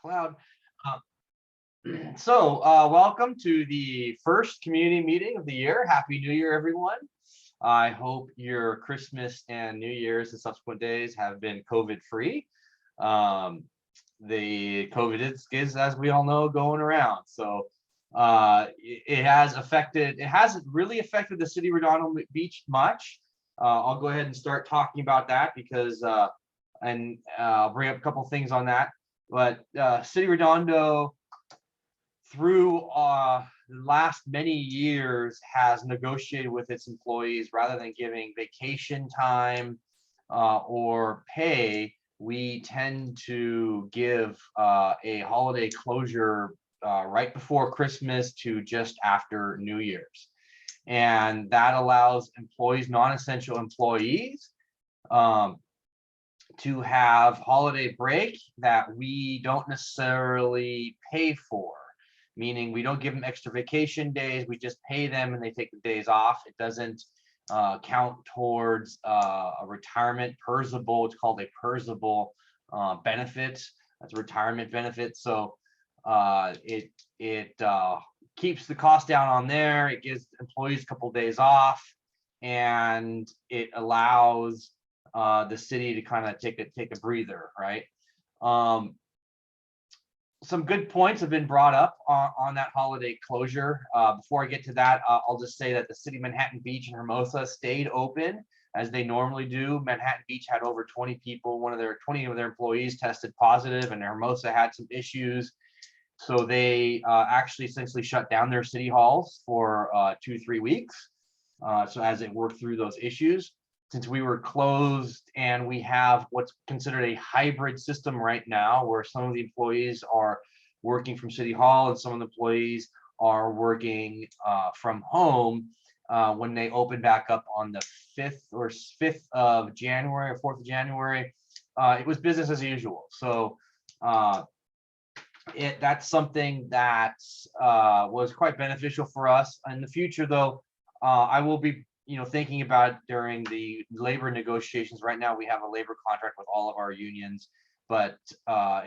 Cloud. Uh, welcome to the first community meeting of the year. Happy New Year, everyone. I hope your Christmas and New Year's and subsequent days have been COVID-free. Um, the COVID is, as we all know, going around. So it hasn't really affected the city of Redondo Beach much. I'll go ahead and start talking about that because, I'll bring up a couple things on that. But City Redondo, through the last many years, has negotiated with its employees rather than giving vacation time or pay. We tend to give a holiday closure right before Christmas to just after New Year's. And that allows employees, non-essential employees, to have holiday break that we don't necessarily pay for, meaning we don't give them extra vacation days. We just pay them and they take the days off. It doesn't count towards a retirement PERSable. It's called a PERSable benefit. That's a retirement benefit. So it keeps the cost down on there. It gives employees a couple of days off, and it allows the city to kind of take a breather, right? Some good points have been brought up on that holiday closure. Before I get to that, I'll just say that the city of Manhattan Beach and Hermosa stayed open as they normally do. Manhattan Beach had over 20 people, 20 of their employees tested positive, and Hermosa had some issues. So they actually essentially shut down their city halls for 2-3 weeks. So as it worked through those issues. Since we were closed and we have what's considered a hybrid system right now, where some of the employees are working from City Hall and some of the employees are working from home, when they open back up on the 5th of January or 4th of January, it was business as usual. So that's something that was quite beneficial for us. In the future, though, I will be thinking about during the labor negotiations. Right now, we have a labor contract with all of our unions, but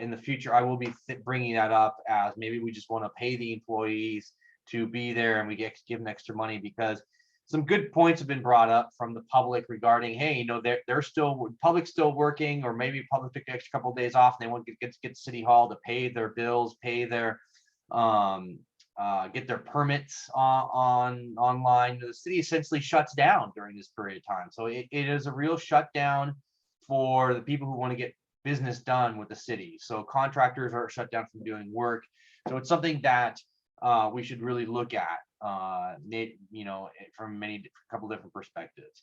in the future, I will be bringing that up as maybe we just want to pay the employees to be there and we give them extra money, because some good points have been brought up from the public regarding, hey, they're still public still working, or maybe public took an extra couple of days off and they want to get to City Hall to pay their bills, pay their get their permits online. The city essentially shuts down during this period of time. So it is a real shutdown for the people who want to get business done with the city. So contractors are shut down from doing work. So it's something that we should really look at, from couple different perspectives.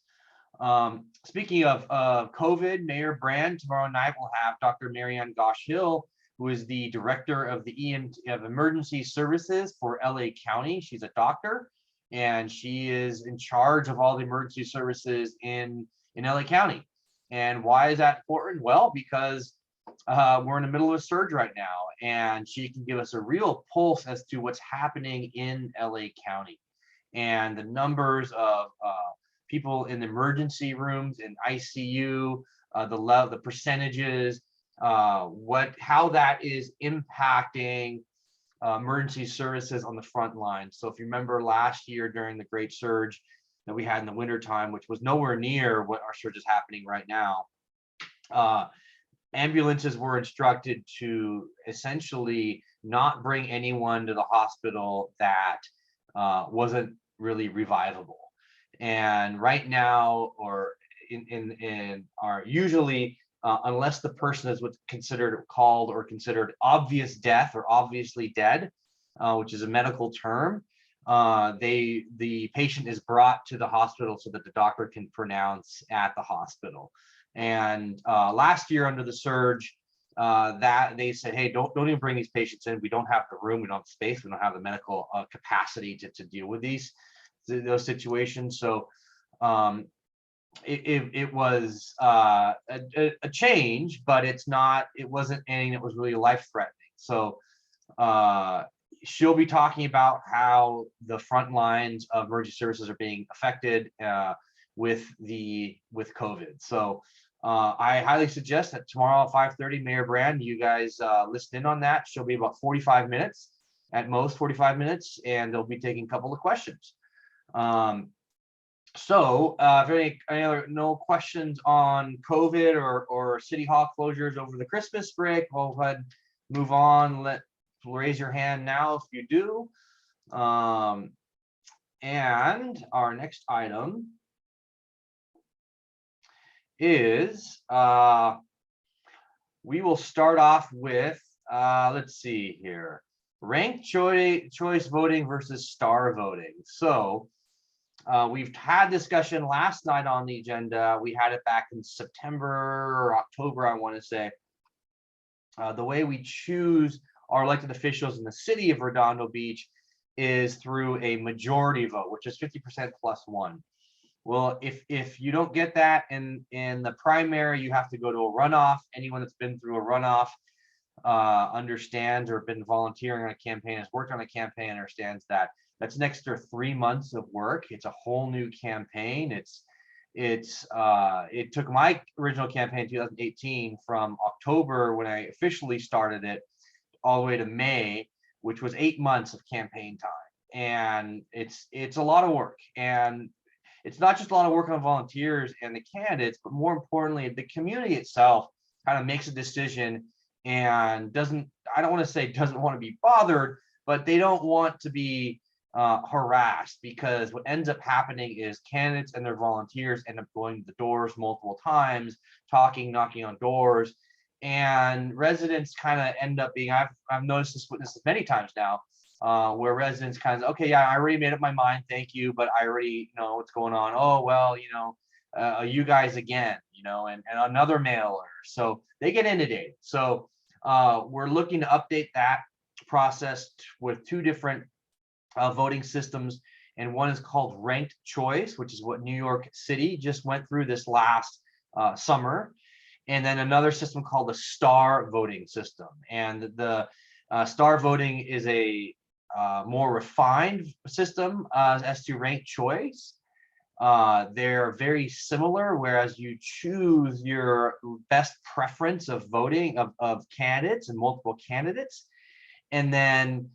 Speaking of COVID, Mayor Brand tomorrow night will have Dr. Marianne Gosh-Hill, who is the director of the emergency services for LA County. She's a doctor, and she is in charge of all the emergency services in LA County. And why is that important? Well, because we're in the middle of a surge right now, and she can give us a real pulse as to what's happening in LA County and the numbers of people in the emergency rooms, in ICU, the percentages, how that is impacting emergency services on the front line. So if you remember last year during the great surge that we had in the wintertime, which was nowhere near what our surge is happening right now, ambulances were instructed to essentially not bring anyone to the hospital that wasn't really revivable. And right now, or in our usually, unless the person is what's considered obvious death or obviously dead, which is a medical term, the patient is brought to the hospital so that the doctor can pronounce at the hospital. And last year under the surge, that they said, hey, don't even bring these patients in. We don't have the room, we don't have space, we don't have the medical capacity to deal with those situations. So it was a change, but it wasn't anything that was really life-threatening. So she'll be talking about how the front lines of emergency services are being affected with COVID. So I highly suggest that tomorrow at 5:30, Mayor Brand, you guys listen in on that. She'll be about 45 minutes, at most 45 minutes, and they'll be taking a couple of questions. If any other no questions on COVID or City Hall closures over the Christmas break, we'll go ahead and move on. Raise your hand now if you do. And our next item is we will start off with let's see here, ranked choice voting versus star voting. So we've had discussion last night on the agenda. We had it back in September or October, I want to say. The way we choose our elected officials in the city of Redondo Beach is through a majority vote, which is 50% plus one. Well, if you don't get that in the primary, you have to go to a runoff. Anyone that's been through a runoff understands, or been volunteering on a campaign, has worked on a campaign, understands that that's an extra 3 months of work. It's a whole new campaign. It took my original campaign in 2018 from October when I officially started it all the way to May, which was 8 months of campaign time. And it's a lot of work. And it's not just a lot of work on volunteers and the candidates, but more importantly, the community itself kind of makes a decision and I don't want to say doesn't want to be bothered, but they don't want to be harassed, because what ends up happening is candidates and their volunteers end up going to the doors multiple times, knocking on doors, and residents kind of end up being, I've noticed this, witnessed this many times now, where residents kind of, okay, yeah, I already made up my mind, thank you, but I already know what's going on. Oh, well, you guys again, and another mailer. So they get inundated. So we're looking to update that process with two different voting systems. And one is called ranked choice, which is what New York City just went through this last summer. And then another system called the star voting system. And the star voting is a more refined system as to ranked choice. They're very similar, whereas you choose your best preference of voting of candidates and multiple candidates. And then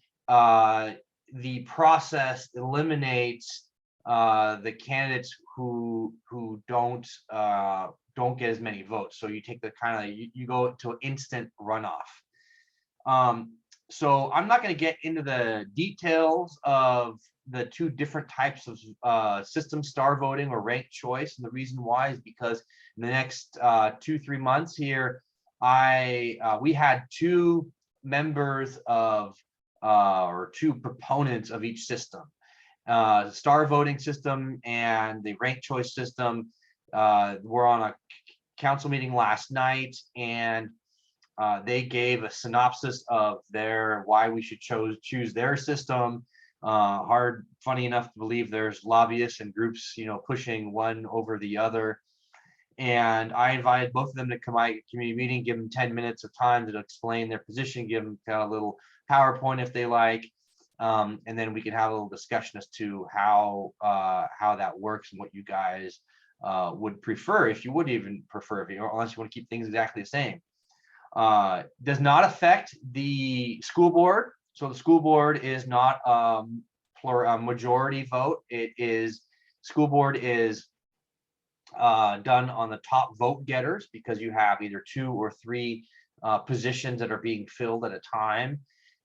the process eliminates the candidates who don't get as many votes. So you take the you go to an instant runoff. So I'm not going to get into the details of the two different types of system, star voting or ranked choice. And the reason why is because in the next 2-3 months here, we had two members of or two proponents of each system, star voting system and the ranked choice system. We're on a council meeting last night, and they gave a synopsis of why we should choose their system. Funny enough to believe there's lobbyists and groups, pushing one over the other. And I invited both of them to come to my community meeting, give them 10 minutes of time to explain their position, give them kind of a little PowerPoint if they like, and then we can have a little discussion as to how that works and what you guys would prefer, if you would even prefer, unless you want to keep things exactly the same. Does not affect the school board. So the school board is not a majority vote. School board is done on the top vote getters, because you have either 2 or 3 positions that are being filled at a time.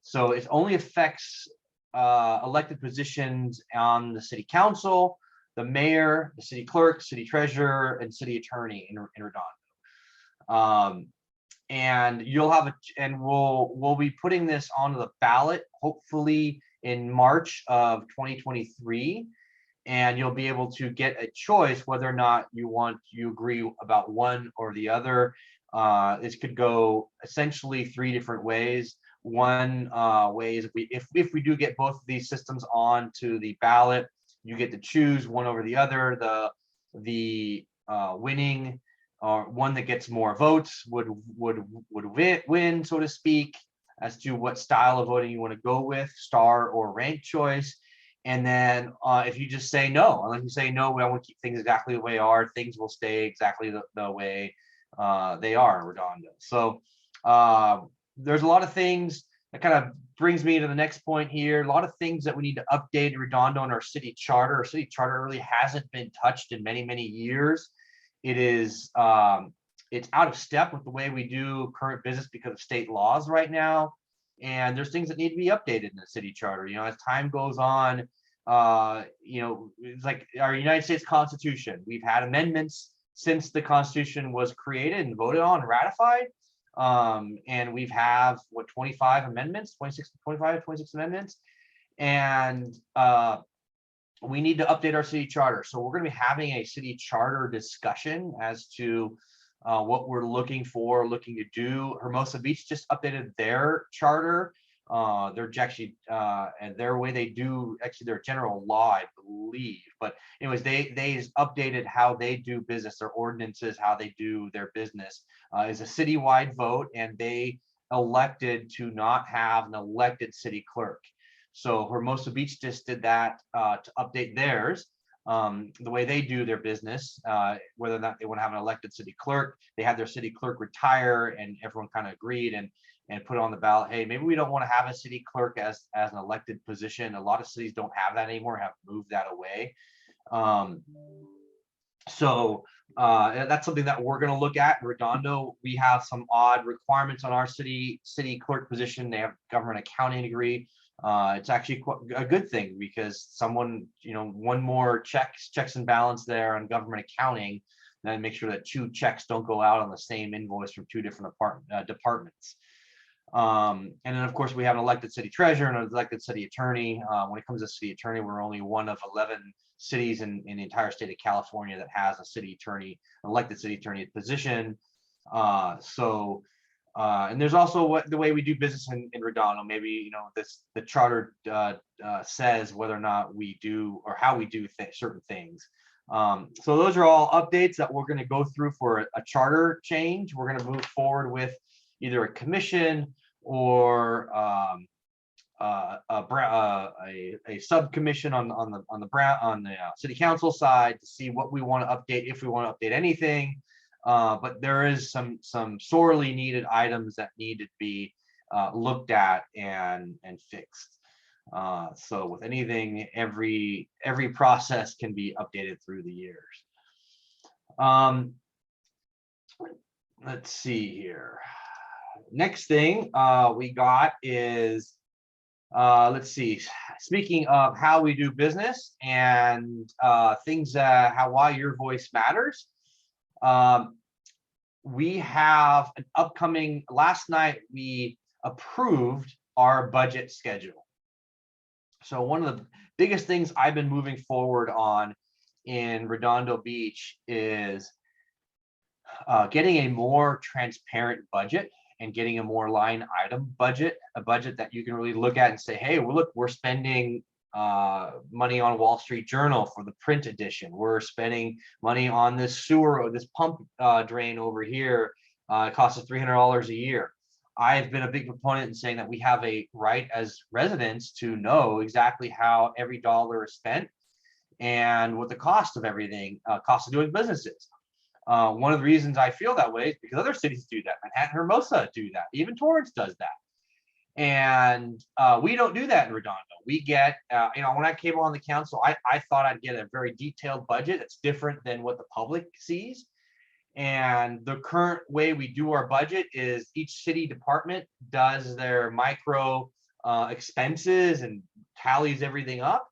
So it only affects elected positions on the city council, the mayor, the city clerk, city treasurer, and city attorney in Redondo. And we'll be putting this onto the ballot hopefully in March of 2023, and you'll be able to get a choice whether or not you agree about one or the other. This could go essentially 3 different ways. One way is if we do get both of these systems onto the ballot, you get to choose one over the other. The winning, or one that gets more votes would win, so to speak, as to what style of voting you want to go with, star or ranked choice. And then if you just say no, unless you say no, I want to keep things exactly the way they are, things will stay exactly the way they are in Redondo. So there's a lot of things that kind of brings me to the next point here. A lot of things that we need to update in Redondo in our city charter. Our city charter really hasn't been touched in many, many years. It is it's out of step with the way we do current business because of state laws right now. And there's things that need to be updated in the city charter. You know, as time goes on, you know, it's like our United States Constitution. We've had amendments since the Constitution was created and voted on and ratified. And we've have what 25 amendments, 26, 25, 26 amendments. And we need to update our city charter. So we're going to be having a city charter discussion as to what we're looking to do. Hermosa Beach just updated their charter. They're actually and their way they do actually their general law, I believe. But anyways, they updated how they do business, their ordinances, how they do their business is a citywide vote, and they elected to not have an elected city clerk. So Hermosa Beach just did that to update theirs. The way they do their business, whether or not they want to have an elected city clerk. They had their city clerk retire, and everyone kind of agreed and put it on the ballot. Hey, maybe we don't want to have a city clerk as an elected position. A lot of cities don't have that anymore, have moved that away. So that's something that we're going to look at in Redondo. We have some odd requirements on our city clerk position. They have government accounting degree. It's actually quite a good thing because someone, you know, one more checks and balance there on government accounting, then make sure that two checks don't go out on the same invoice from two different departments. And then of course we have an elected city treasurer and an elected city attorney. When it comes to city attorney, we're only one of 11 cities in the entire state of California that has a city attorney, an elected city attorney position. And there's also the way we do business in Redondo. Maybe, you know, the charter says whether or not we do or how we do certain things. So those are all updates that we're going to go through for a charter change. We're going to move forward with either a commission or a subcommission on the city council side to see what we want to update, if we want to update anything. But there is some sorely needed items that need to be looked at and fixed. So with anything, every process can be updated through the years. Let's see here. Next thing we got is, let's see, speaking of how we do business and things, why your voice matters. We have an upcoming, last night we approved our budget schedule. So one of the biggest things I've been moving forward on in Redondo Beach is getting a more transparent budget and getting a more line item budget, a budget that you can really look at and say, hey, well, look, we're spending money on Wall Street Journal for the print edition. We're spending money on this sewer, this pump drain over here. It costs us $300 a year. I've been a big proponent in saying that we have a right as residents to know exactly how every dollar is spent and what the cost of everything, cost of doing business is. One of the reasons I feel that way is because other cities do that. Manhattan, Hermosa do that. Even Torrance does that. And we don't do that in Redondo. We get, you know, when I came on the council, I thought I'd get a very detailed budget. It's different than what the public sees. And the current way we do our budget is each city department does their micro expenses and tallies everything up.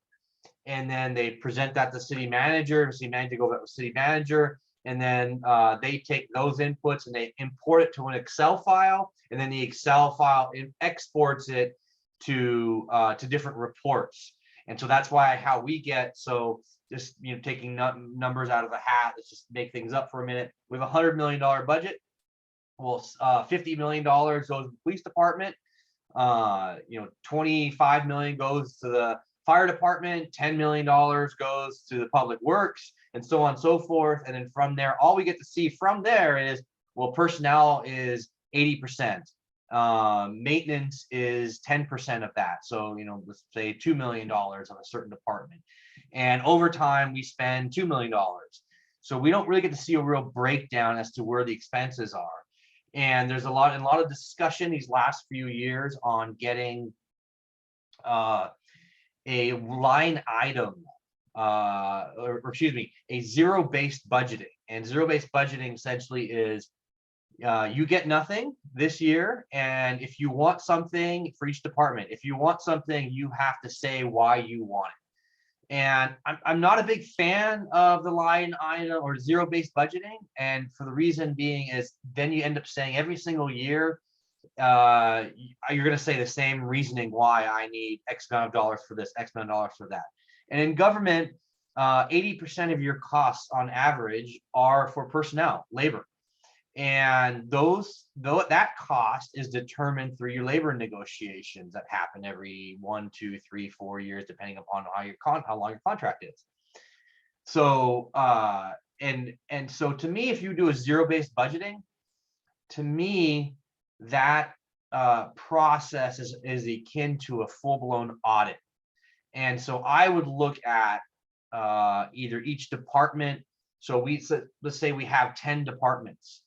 And then they present that to the city manager. The city manager goes up to the city manager. And then they take those inputs and they import it to an Excel file, and then the Excel file exports it to different reports. And so that's why how we get, so just, you know, taking numbers out of the hat, let's just make things up for a minute. We have a $100 million budget. Well, $50 million goes to the police department. You know, 25 million goes to the fire department, $10 million goes to the public works, and so on and so forth. And then from there, all we get to see from there is, well, personnel is 80%. Maintenance is 10% of that. So, you know, let's say $2 million on a certain department. And overtime, we spend $2 million. So we don't really get to see a real breakdown as to where the expenses are. And there's a lot of discussion these last few years on getting a line item, or excuse me, a zero-based budgeting. And zero-based budgeting essentially is you get nothing this year, and if you want something for each department, if you want something, you have to say why you want it. And I'm not a big fan of the line item or zero-based budgeting, and for the reason being is then you end up saying every single year you're going to say the same reasoning why I need X amount of dollars for this, X amount of dollars for that. And in government, 80% of your costs on average are for personnel, labor. And that cost is determined through your labor negotiations that happen every 1, 2, 3, 4 years, depending upon how long your contract is. So and so to me, if you do a zero-based budgeting, to me, that process is akin to a full-blown audit. And so I would look at either each department. So let's say we have 10 departments.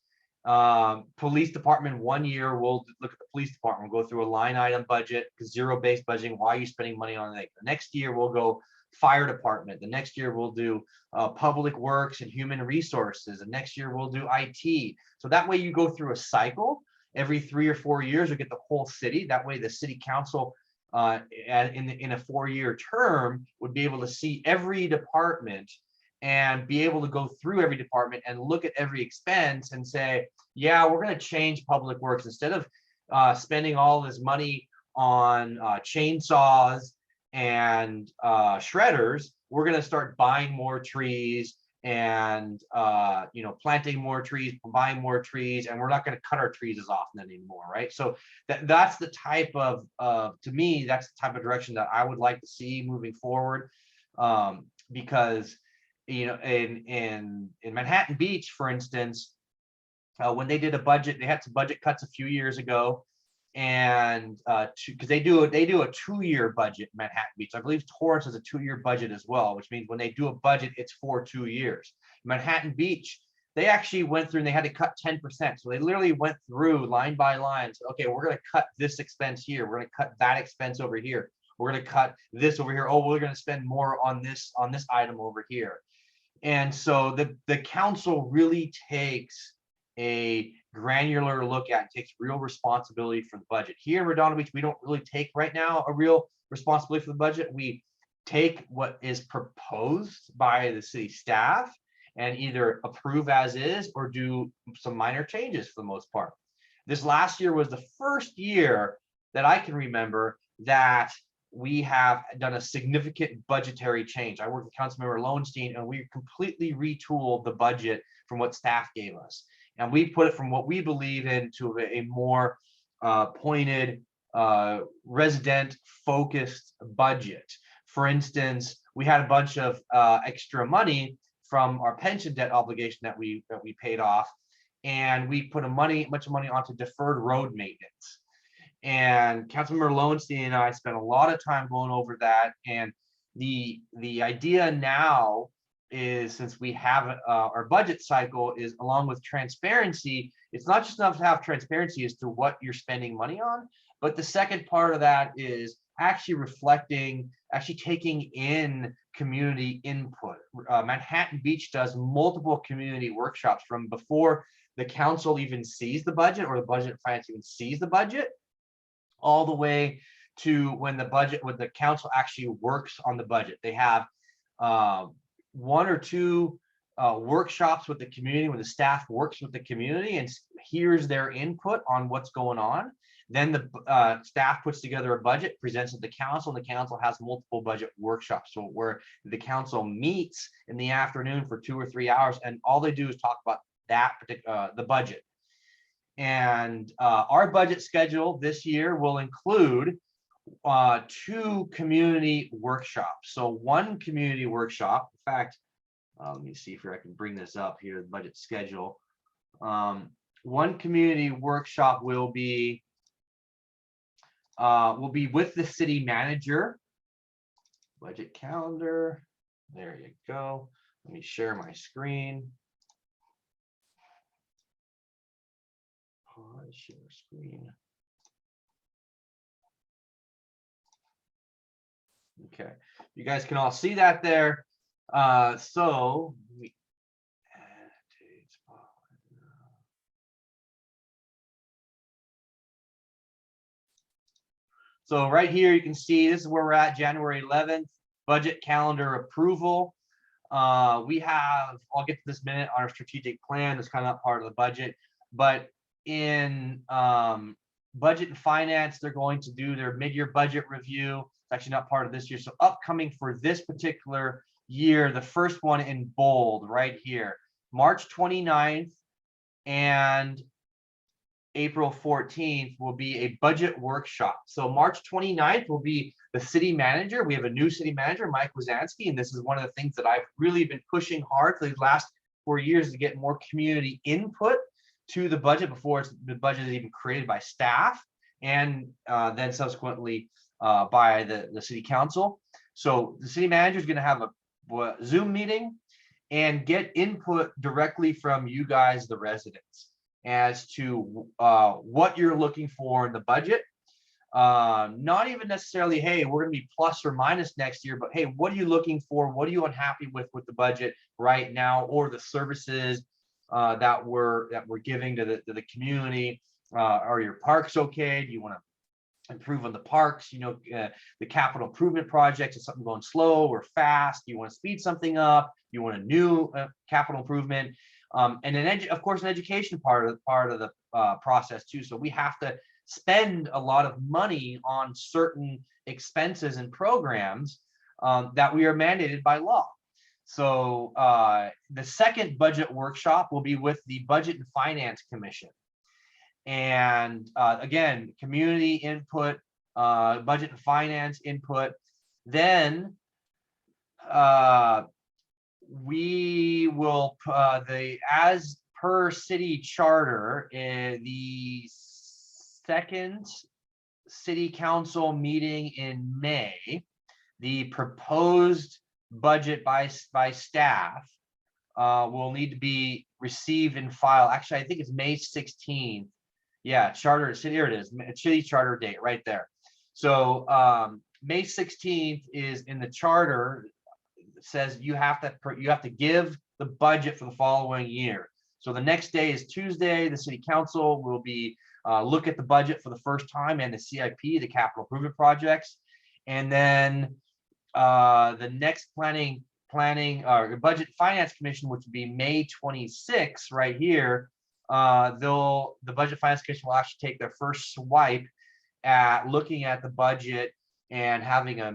Police department, 1 year, we'll look at the police department, we'll go through a line item budget, zero-based budgeting, why are you spending money on it? The next year we'll go fire department. The next year we'll do public works and human resources. The next year we'll do IT. So that way you go through a cycle every 3 or 4 years, you get the whole city. That way the city council in a 4-year term would be able to see every department and be able to go through every department and look at every expense and say, yeah, we're going to change public works. Instead of spending all this money on chainsaws and shredders, we're going to start buying more trees and planting more trees, buying more trees, and we're not going to cut our trees as often anymore, right? So that's the type of to me, that's the type of direction that I would like to see moving forward, because in Manhattan Beach, for instance, when they did a budget, they had some budget cuts a few years ago, and because they do a 2-year budget in Manhattan Beach. I believe Torrance has a 2-year budget as well, which means when they do a budget, it's for 2 years. Manhattan Beach, they actually went through and they had to cut 10%. So they literally went through line by line. So, okay, we're going to cut this expense here. We're going to cut that expense over here. We're going to cut this over here. Oh, we're going to spend more on this item over here. And so the council really takes a granular look at, takes real responsibility for the budget. Here in Redondo Beach, we don't really take right now a real responsibility for the budget. We take what is proposed by the city staff and either approve as is or do some minor changes for the most part. This last year was the first year that I can remember that we have done a significant budgetary change. I worked with Councilmember Lowenstein, and we completely retooled the budget from what staff gave us. And we put it from what we believe into a more pointed, resident-focused budget. For instance, we had a bunch of extra money from our pension debt obligation that we paid off, and we put much money onto deferred road maintenance. And Councilmember Lowenstein and I spent a lot of time going over that. And the idea now is, since we have our budget cycle, is along with transparency, it's not just enough to have transparency as to what you're spending money on, but the second part of that is actually reflecting, actually taking in community input. Manhattan Beach does multiple community workshops from before the council even sees the budget, or the budget finance even sees the budget, all the way to when the council actually works on the budget. They have 1 or 2 workshops with the community, when the staff works with the community and hears their input on what's going on. Then the staff puts together a budget, presents it to the council, and the council has multiple budget workshops. So where the council meets in the afternoon for 2 or 3 hours, and all they do is talk about that particular the budget. And our budget schedule this year will include 2 community workshops. So 1 community workshop, in fact, let me see if I can bring this up here, the budget schedule. 1 community workshop will be with the city manager. Budget calendar, there you go. Let me share my screen. Pause, share screen. Okay, you guys can all see that there. So right here, you can see this is where we're at, January 11th, budget calendar approval. We have, I'll get to this minute, our strategic plan is kind of part of the budget, but in budget and finance, they're going to do their mid-year budget review. It's actually not part of this year. So upcoming for this particular year, the first one in bold right here, March 29th and April 14th will be a budget workshop. So March 29th will be the city manager. We have a new city manager, Mike Wazanski, and this is one of the things that I've really been pushing hard for the last 4 years to get more community input to the budget before the budget is even created by staff, and then subsequently by the city council. So the city manager is going to have a Zoom meeting and get input directly from you guys, the residents, as to what you're looking for in the budget. Not even necessarily, hey, we're going to be plus or minus next year, but hey, what are you looking for? What are you unhappy with the budget right now, or the services that we're giving to the community? Are your parks okay? Do you want to improve on the parks? You know, the capital improvement projects, is something going slow or fast? Do you want to speed something up? Do you want a new capital improvement? And then, of course, an education part of the process too. So we have to spend a lot of money on certain expenses and programs that we are mandated by law. So the second budget workshop will be with the Budget and Finance Commission. And again, community input, budget and finance input. Then we will as per city charter, the second city council meeting in May, the proposed budget by staff will need to be received and filed. Actually, I think it's May 16th. Yeah, charter city, here it is, city charter date right there. So May 16th is in the charter. Says you have to give the budget for the following year. So the next day is Tuesday. The city council will be look at the budget for the first time, and the CIP, the capital improvement projects, and then the next planning or budget finance commission, which would be May 26th, right here. The budget finance commission will actually take their first swipe at looking at the budget and having a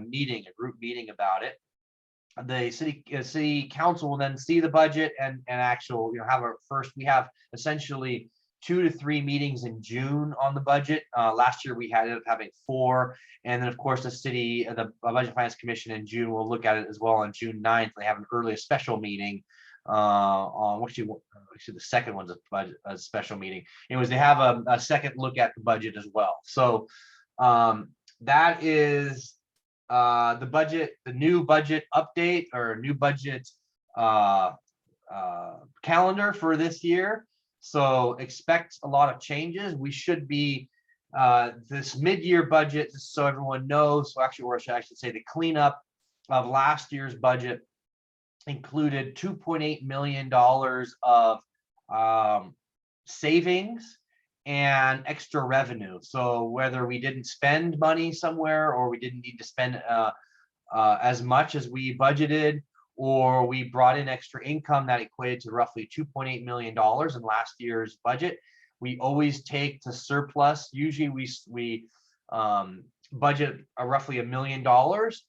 group meeting about it. The city council will then see the budget and actual, have our first. We have essentially 2 to 3 meetings in June on the budget. Last year we had it having 4, and then of course the budget finance commission in June will look at it as well on June 9th. They have an early special meeting on actually the second one's a special meeting. Anyways, they have a second look at the budget as well. So that is the budget, the new budget update or new budget calendar for this year. So expect a lot of changes. We should be this mid-year budget, just so everyone knows. So actually, or I should say, the cleanup of last year's budget included $2.8 million of savings and extra revenue. So whether we didn't spend money somewhere, or we didn't need to spend as much as we budgeted, or we brought in extra income that equated to roughly $2.8 million in last year's budget, we always take to surplus. Usually we budget roughly $1 million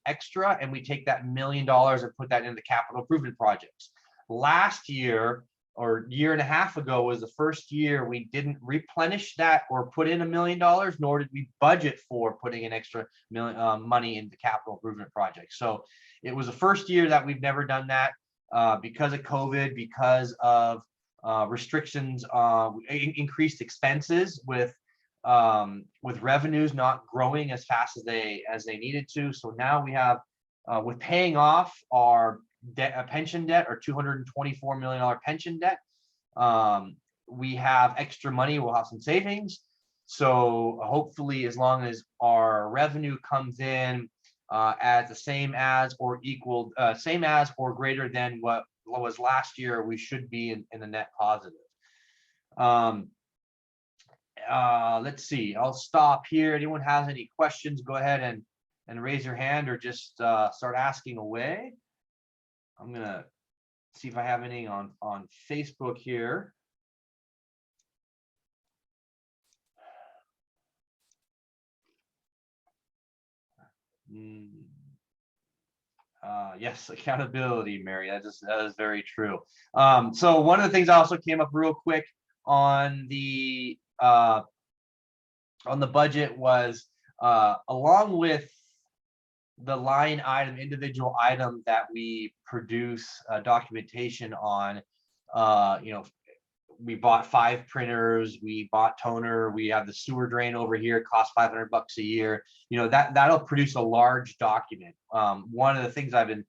extra, and we take that $1 million and put that into capital improvement projects. Last year, or year and a half ago, was the first year we didn't replenish that or put in $1 million, nor did we budget for putting an extra money into capital improvement projects. So it was the first year that we've never done that because of COVID, because of restrictions, increased expenses with revenues not growing as fast as they needed to. So now we have, with paying off our debt, pension debt, or $224 million pension debt. We have extra money, we'll have some savings. So hopefully, as long as our revenue comes in as the same as or equal, same as or greater than what was last year, we should be in the net positive. Let's see, I'll stop here. Anyone has any questions, go ahead and raise your hand, or just start asking away. I'm gonna see if I have any on Facebook here. Yes, accountability, Mary. That is very true. So one of the things I also came up real quick on the budget was along with the line item, individual item that we produce documentation on. We bought 5 printers, we bought toner, we have the sewer drain over here, it costs $500 a year. That'll produce a large document. One of the things I'm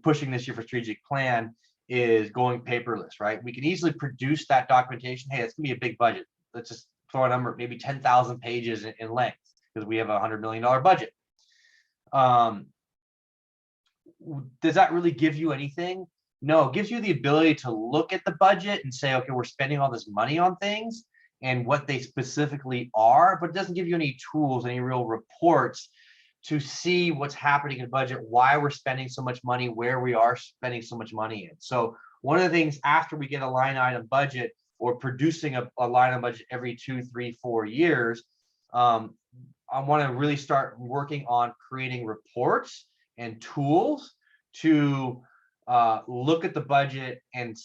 pushing this year for strategic plan is going paperless, right? We can easily produce that documentation. Hey, it's gonna be a big budget. Let's just throw a number, maybe 10,000 pages in length, because we have a $100 million budget. Does that really give you anything? No, it gives you the ability to look at the budget and say, okay, we're spending all this money on things and what they specifically are, but it doesn't give you any tools, any real reports to see what's happening in the budget, why we're spending so much money, where we are spending so much money in. So one of the things after we get a line item budget, or producing a line item budget every 2, 3, 4 years, I want to really start working on creating reports and tools to look at the budget and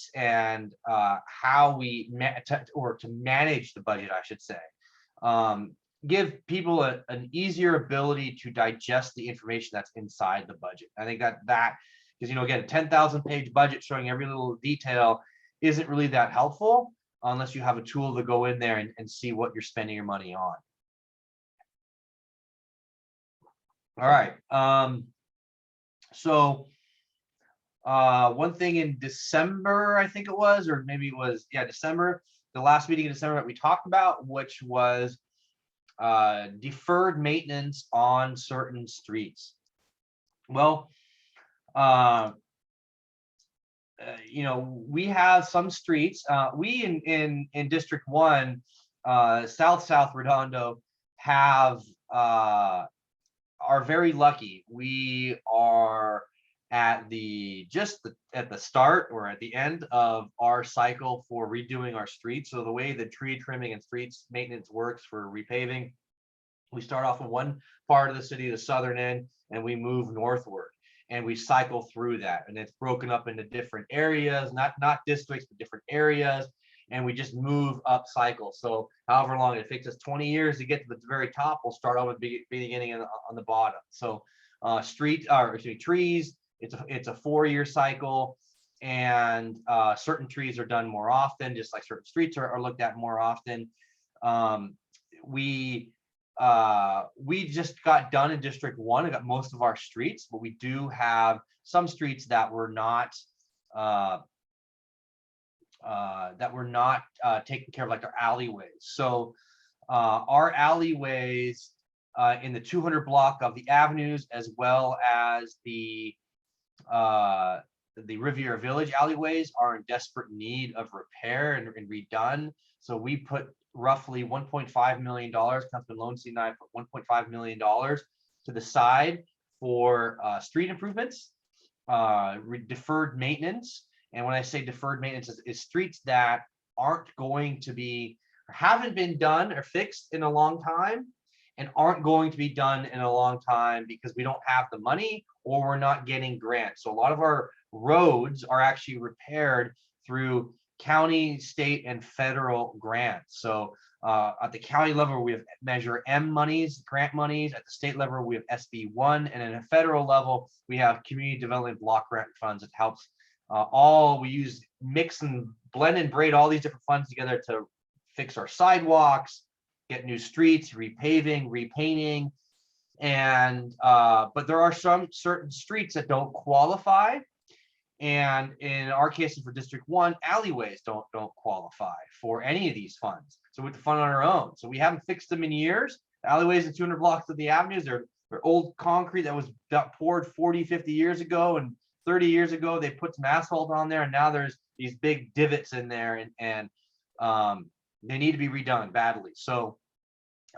how we to manage the budget, I should say. Give people an easier ability to digest the information that's inside the budget. I think that because again, a 10,000 page budget showing every little detail isn't really that helpful unless you have a tool to go in there and see what you're spending your money on. All right. So one thing in December, I think it was, or maybe it was, yeah, December, the last meeting in December that we talked about, which was deferred maintenance on certain streets. Well, we have some streets. We in District 1, South Redondo, have are very lucky. We are at the start or at the end of our cycle for redoing our streets. So the way the tree trimming and streets maintenance works for repaving, we start off in one part of the city, the southern end, and we move northward, and we cycle through that, and it's broken up into different areas, not districts, but different areas, and we just move up cycles. So however long it takes us 20 years to get to the very top, we'll start off with beginning on the bottom. So trees, it's a 4-year cycle, and certain trees are done more often, just like certain streets are looked at more often. We just got done in District 1 and got most of our streets, but we do have some streets that were not taken care of, like our alleyways. So our alleyways in the 200 block of the avenues, as well as the Riviera Village alleyways, are in desperate need of repair and redone. So we put roughly $1.5 million, Councilman Lowenstein and I put $1.5 million to the side for street improvements, deferred maintenance. And when I say deferred maintenance, is streets that aren't going to be, or haven't been done or fixed in a long time, and aren't going to be done in a long time because we don't have the money or we're not getting grants. So a lot of our roads are actually repaired through county, state, and federal grants. So at the county level, we have Measure M monies, grant monies. At the state level, we have SB1, and at a federal level, we have Community Development Block Grant funds that helps. We use, mix and blend and braid all these different funds together to fix our sidewalks, get new streets, repaving, repainting, and but there are some certain streets that don't qualify And in our case, for District 1, alleyways don't qualify for any of these funds. So we have to fund on our own. So we haven't fixed them in years. The alleyways and 200 blocks of the avenues, they're old concrete that was poured 40, 50 years ago, and 30 years ago they put some asphalt on there, and now there's these big divots in there, and they need to be redone badly. So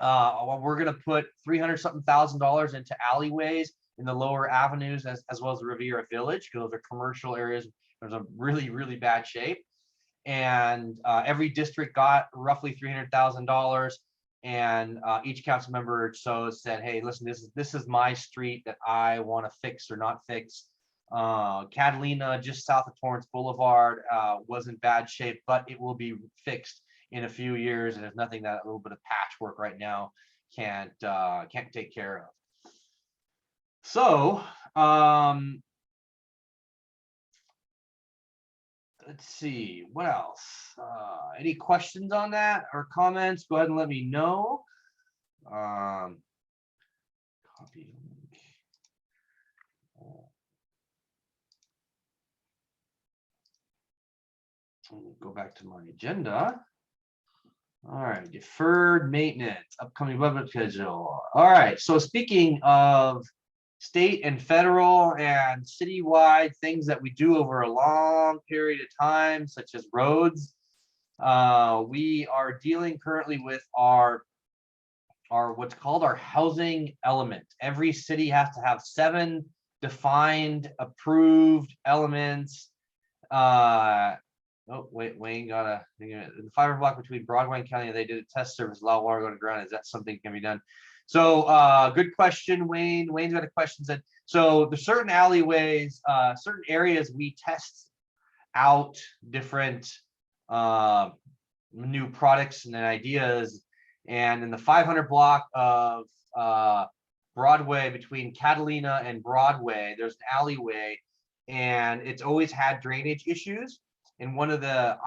we're going to put $300-something thousand into alleyways in the lower avenues, as well as the Riviera Village, because those are commercial areas. There's a really bad shape, and every district got roughly $300,000. And each council member so said, "Hey, listen, this is my street that I want to fix or not fix." Catalina, just south of Torrance Boulevard, was in bad shape, but it will be fixed in a few years, and there's nothing that a little bit of patchwork right now can't take care of. So let's see what else. Any questions on that or comments? Go ahead and let me know. Copy link. Go back to my agenda. All right, deferred maintenance, upcoming budget schedule. All right, so speaking of state and federal and citywide things that we do over a long period of time, such as roads, we are dealing currently with our what's called our housing element. Every city has to have 7 defined, approved elements. Oh, wait, Wayne got the fiber block between Broadway and County. They did a test service, allow water to go to ground. Is that something that can be done? So good question, Wayne. Wayne's got a question. So there's certain alleyways, certain areas we test out different new products and ideas. And in the 500 block of Broadway, between Catalina and Broadway, there's an alleyway, and it's always had drainage issues. And one of the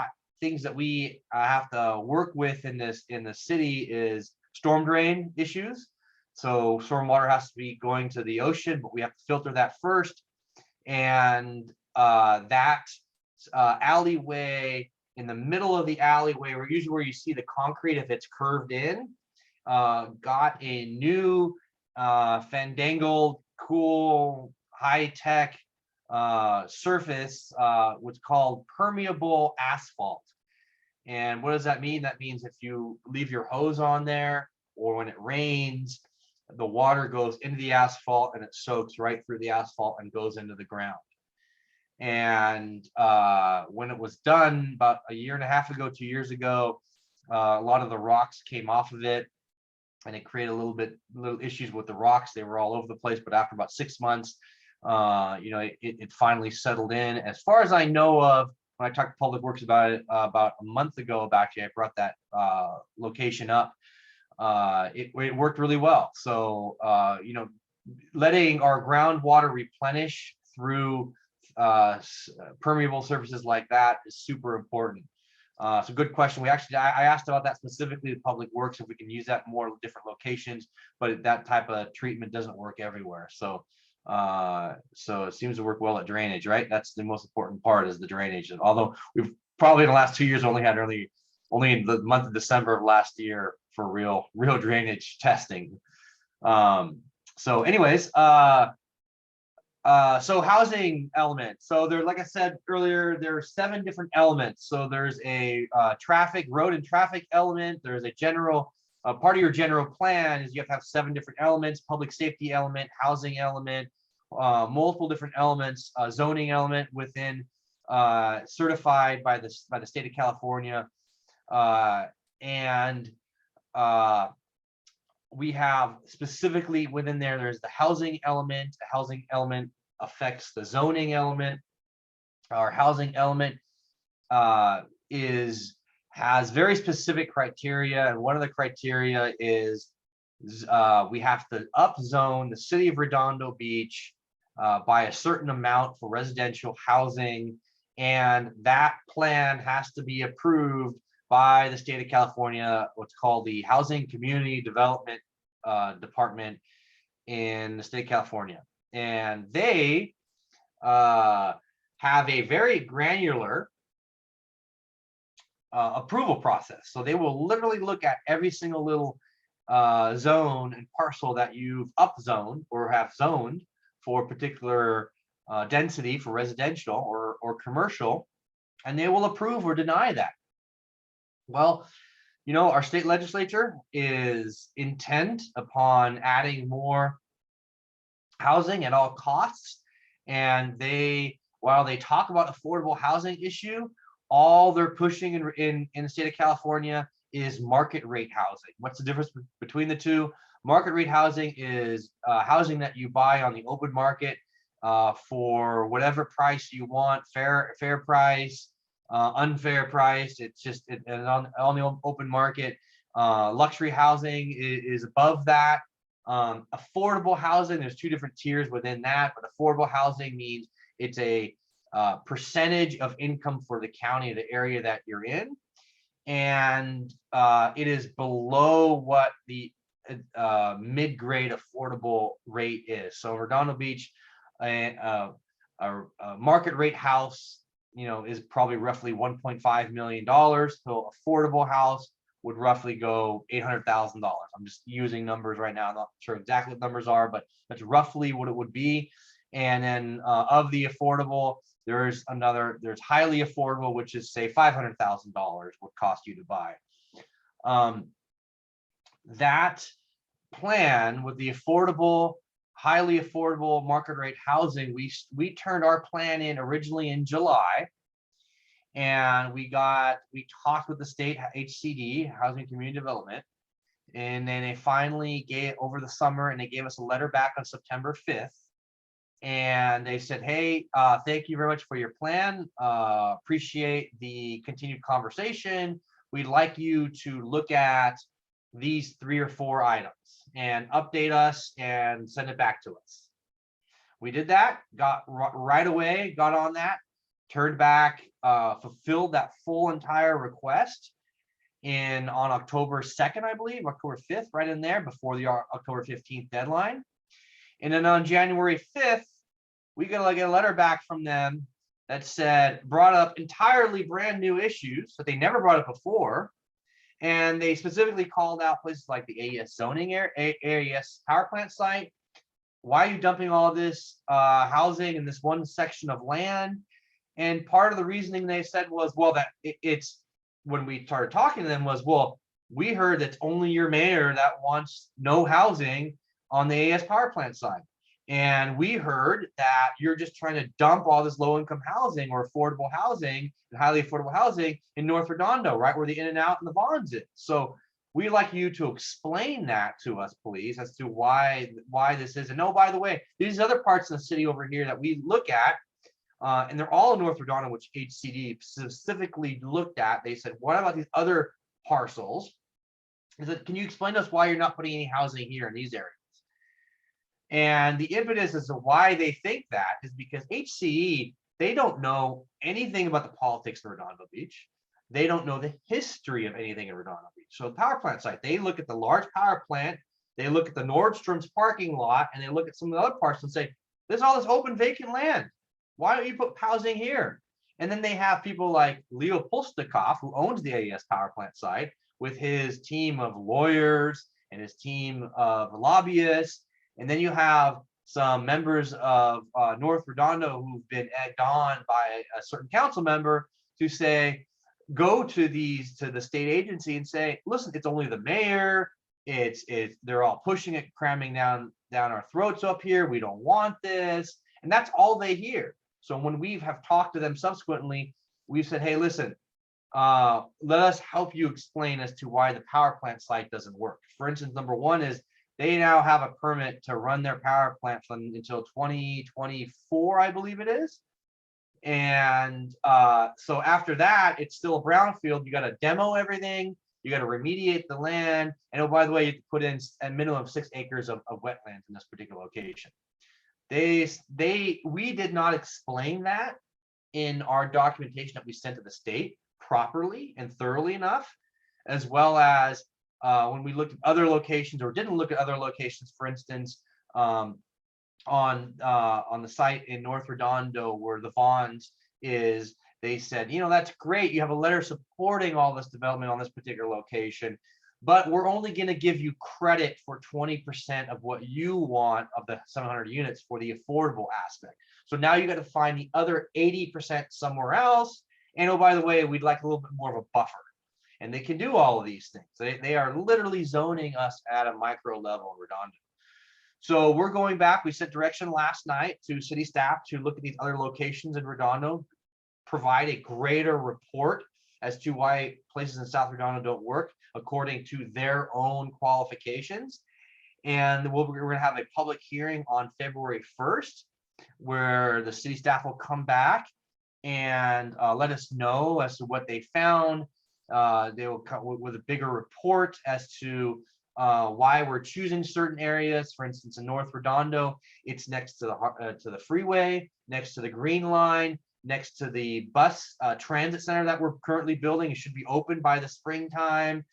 things that we have to work with in the city is storm drain issues. So stormwater has to be going to the ocean, but we have to filter that first. And that alleyway, in the middle of the alleyway, or usually where you see the concrete if it's curved in, got a new fandangled, cool, high-tech surface, what's called permeable asphalt. And what does that mean? That means if you leave your hose on there, or when it rains, the water goes into the asphalt and it soaks right through the asphalt and goes into the ground. And when it was done about a year and a half ago, 2 years ago, a lot of the rocks came off of it, and it created little issues with the rocks. They were all over the place, but after about 6 months, it finally settled in. As far as I know of, when I talked to Public Works about it about a month ago, actually, I brought that location up. It worked really well. So letting our groundwater replenish through permeable surfaces like that is super important. So good question. I asked about that specifically to Public Works, if we can use that in more different locations, but that type of treatment doesn't work everywhere. So it seems to work well at drainage, right? That's the most important part, is the drainage. And although we've probably in the last 2 years only in the month of December of last year for real drainage testing. So anyways, so housing element. So there, like I said earlier, there are 7 different elements. So there's a road and traffic element. There's a general part of your general plan is you have to have 7 different elements: public safety element, housing element, multiple different elements, zoning element within, certified by the state of California, and we have specifically within there's the housing element. The housing element affects the zoning element. Our housing element has very specific criteria, and one of the criteria is we have to upzone the city of Redondo Beach by a certain amount for residential housing, and that plan has to be approved by the state of California, what's called the Housing Community Development Department in the state of California. And they have a very granular approval process. So they will literally look at every single little zone and parcel that you've upzoned or have zoned for particular density for residential or commercial, and they will approve or deny that. Well, you know, our state legislature is intent upon adding more housing at all costs. And while they talk about affordable housing issue, all they're pushing in the state of California is market rate housing. What's the difference between the two? Market rate housing is housing that you buy on the open market for whatever price you want, fair price, unfair price. It's just on the open market. Luxury housing is above that. Affordable housing, there's two different tiers within that, but affordable housing means it's a percentage of income for the county, the area that you're in, and it is below what the mid-grade affordable rate is. So Redondo Beach, a market rate house, you know, is probably roughly $1.5 million. So affordable house would roughly go $800,000. I'm just using numbers right now. I'm not sure exactly what numbers are, but that's roughly what it would be. And then of the affordable, there's highly affordable, which is say $500,000 would cost you to buy. That plan with the affordable, highly affordable market rate housing, we turned our plan in originally in July. And we talked with the state HCD, Housing Community Development, and then they finally gave over the summer, and they gave us a letter back on September 5th. And they said, hey, thank you very much for your plan. Appreciate the continued conversation. We'd like you to look at these 3 or 4 items and update us and send it back to us. We did that, got right away, got on that, turned back, fulfilled that full entire request on October 2nd, I believe, October 5th, right in there before the October 15th deadline. And then on January 5th, we got a letter back from them that brought up entirely brand new issues that they never brought up before. And they specifically called out places like the AES zoning area, AES power plant site. Why are you dumping all this housing in this one section of land? And part of the reasoning they said was, well, that it's when we started talking to them was, well, we heard that's only your mayor that wants no housing on the AES power plant side. And we heard that you're just trying to dump all this low income housing or affordable housing and highly affordable housing in North Redondo, right where the In-N-Out and the Vons is. So we'd like you to explain that to us, please, as to why this is. And no, by the way, these other parts of the city over here that we look at, and they're all in North Redondo, which HCD specifically looked at. They said, what about these other parcels? Is that, can you explain to us why you're not putting any housing here in these areas? And the impetus as to why they think that is because HCE, they don't know anything about the politics of Redondo Beach. They don't know the history of anything in Redondo Beach. So the power plant site, they look at the large power plant, they look at the Nordstrom's parking lot, and they look at some of the other parts and say, there's all this open vacant land. Why don't you put housing here? And then they have people like Leo Polstikov, who owns the AES power plant site, with his team of lawyers and his team of lobbyists. And then you have some members of North Redondo who've been egged on by a certain council member to say, go to the state agency and say, listen, it's only the mayor. They're all pushing it, cramming down our throats up here. We don't want this. And that's all they hear. So when we have talked to them subsequently, we've said, hey, listen, let us help you explain as to why the power plant site doesn't work. For instance, number one is they now have a permit to run their power plant until 2024, I believe it is. And so after that, it's still a brownfield. You got to demo everything. You got to remediate the land. And oh, by the way, you put in a minimum of 6 acres of wetlands in this particular location. We did not explain that in our documentation that we sent to the state properly and thoroughly enough, as well as when we looked at other locations or didn't look at other locations. For instance, on the site in North Redondo where the Vons is. They said, that's great. You have a letter supporting all this development on this particular location, but we're only going to give you credit for 20% of what you want of the 700 units for the affordable aspect. So now you got to find the other 80% somewhere else. And oh, by the way, we'd like a little bit more of a buffer. And they can do all of these things. They are literally zoning us at a micro level in Redondo. So we're going back. We sent direction last night to city staff to look at these other locations in Redondo, provide a greater report as to why places in South Redondo don't work according to their own qualifications. And we're going to have a public hearing on February 1st, where the city staff will come back and let us know as to what they found. They will come with a bigger report as to why we're choosing certain areas. For instance, in North Redondo, it's next to the freeway, next to the Green Line, next to the bus transit center that we're currently building. It should be open by the springtime.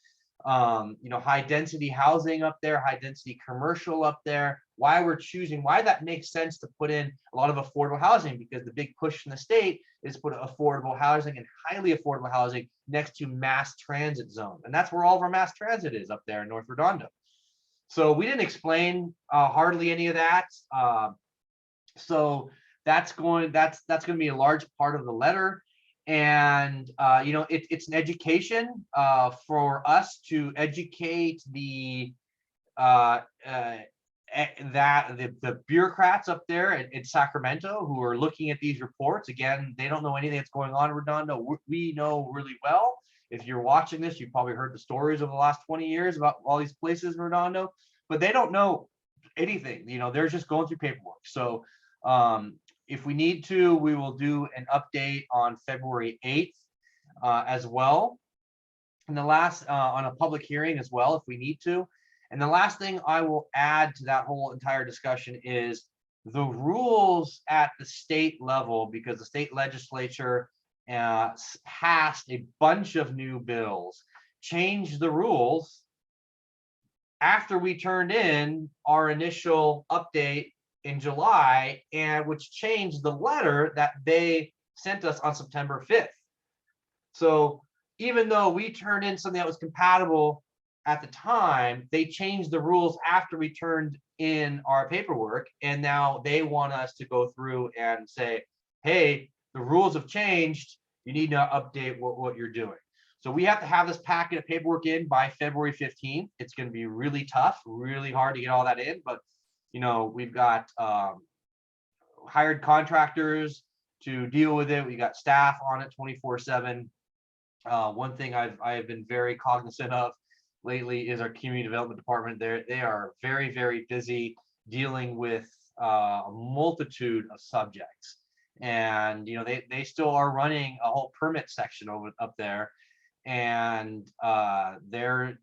High density housing up there, high density commercial up there. Why that makes sense to put in a lot of affordable housing, because the big push in the state is put affordable housing and highly affordable housing next to mass transit zone. And that's where all of our mass transit is, up there in North Redondo. So we didn't explain hardly any of that. So that's going to be a large part of the letter. And it's an education for us to educate the bureaucrats up there in Sacramento who are looking at these reports. Again, they don't know anything that's going on in Redondo. We know really well. If you're watching this, you've probably heard the stories of the last 20 years about all these places in Redondo, but they don't know anything. They're just going through paperwork. So if we need to, we will do an update on February 8th as well. And the last on a public hearing as well, if we need to. And the last thing I will add to that whole entire discussion is the rules at the state level, because the state legislature passed a bunch of new bills, changed the rules after we turned in our initial update in July, and which changed the letter that they sent us on September 5th. So even though we turned in something that was compatible at the time, they changed the rules after we turned in our paperwork, and now they want us to go through and say, hey, the rules have changed, you need to update what you're doing. So we have to have this packet of paperwork in by February 15th. It's going to be really tough, really hard to get all that in, but we've got hired contractors to deal with it. We got staff on it 24/7. One thing I've been very cognizant of lately is our community development department. They are very, very busy dealing with a multitude of subjects, and they still are running a whole permit section up there, and they're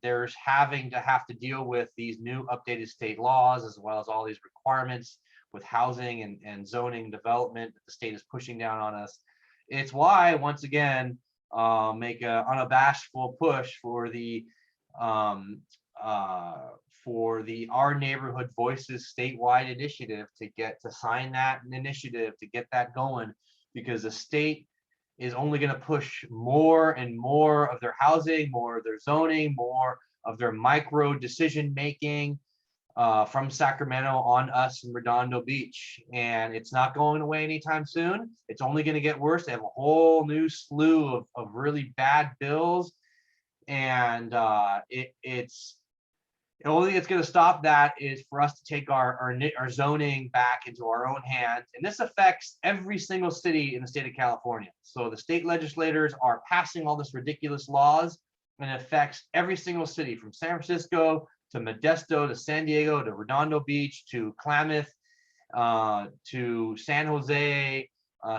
having to deal with these new updated state laws, as well as all these requirements with housing and zoning development that the state is pushing down on us. It's why, once again, make an unabashful push for the Our Neighborhood Voices statewide initiative to sign that initiative, to get that going, because the state is only going to push more and more of their housing, more of their zoning, more of their micro decision making from Sacramento on us in Redondo Beach. And it's not going away anytime soon. It's only going to get worse. They have a whole new slew of really bad bills. And it's the only thing that's going to stop that is for us to take our zoning back into our own hands. And this affects every single city in the state of California. So the state legislators are passing all this ridiculous laws, and it affects every single city, from San Francisco to Modesto to San Diego to Redondo Beach to Klamath to San Jose,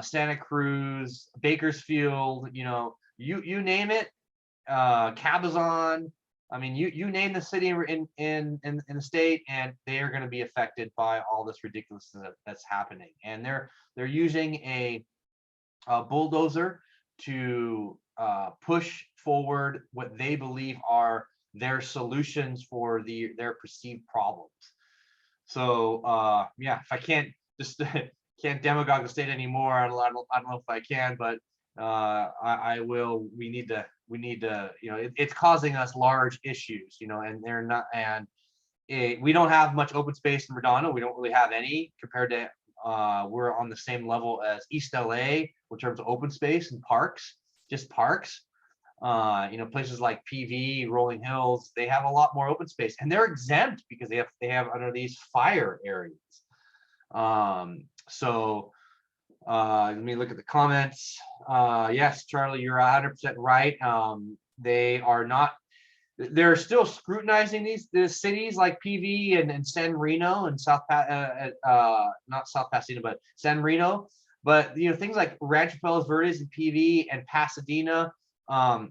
Santa Cruz, Bakersfield, you name it, Cabazon. I mean, you name the city in the state, and they are going to be affected by all this ridiculousness that's happening. And they're using a bulldozer to push forward what they believe are their solutions for their perceived problems. So yeah, if I can't just can't demagogue the state anymore, I don't know if I can, but I will. We need to, you know, it's causing us large issues, you know, and they're not, and we don't have much open space in Redondo. We don't really have any compared to, we're on the same level as East LA in terms of open space and parks, just parks. You know, places like PV, Rolling Hills, they have a lot more open space, and they're exempt because they have under these fire areas. So let me look at the comments. Yes, Charlie, you're 100% right. They are not. They're still scrutinizing the cities like PV and San Marino and not South Pasadena, but San Marino. But you know, things like Rancho Palos Verdes and PV and Pasadena are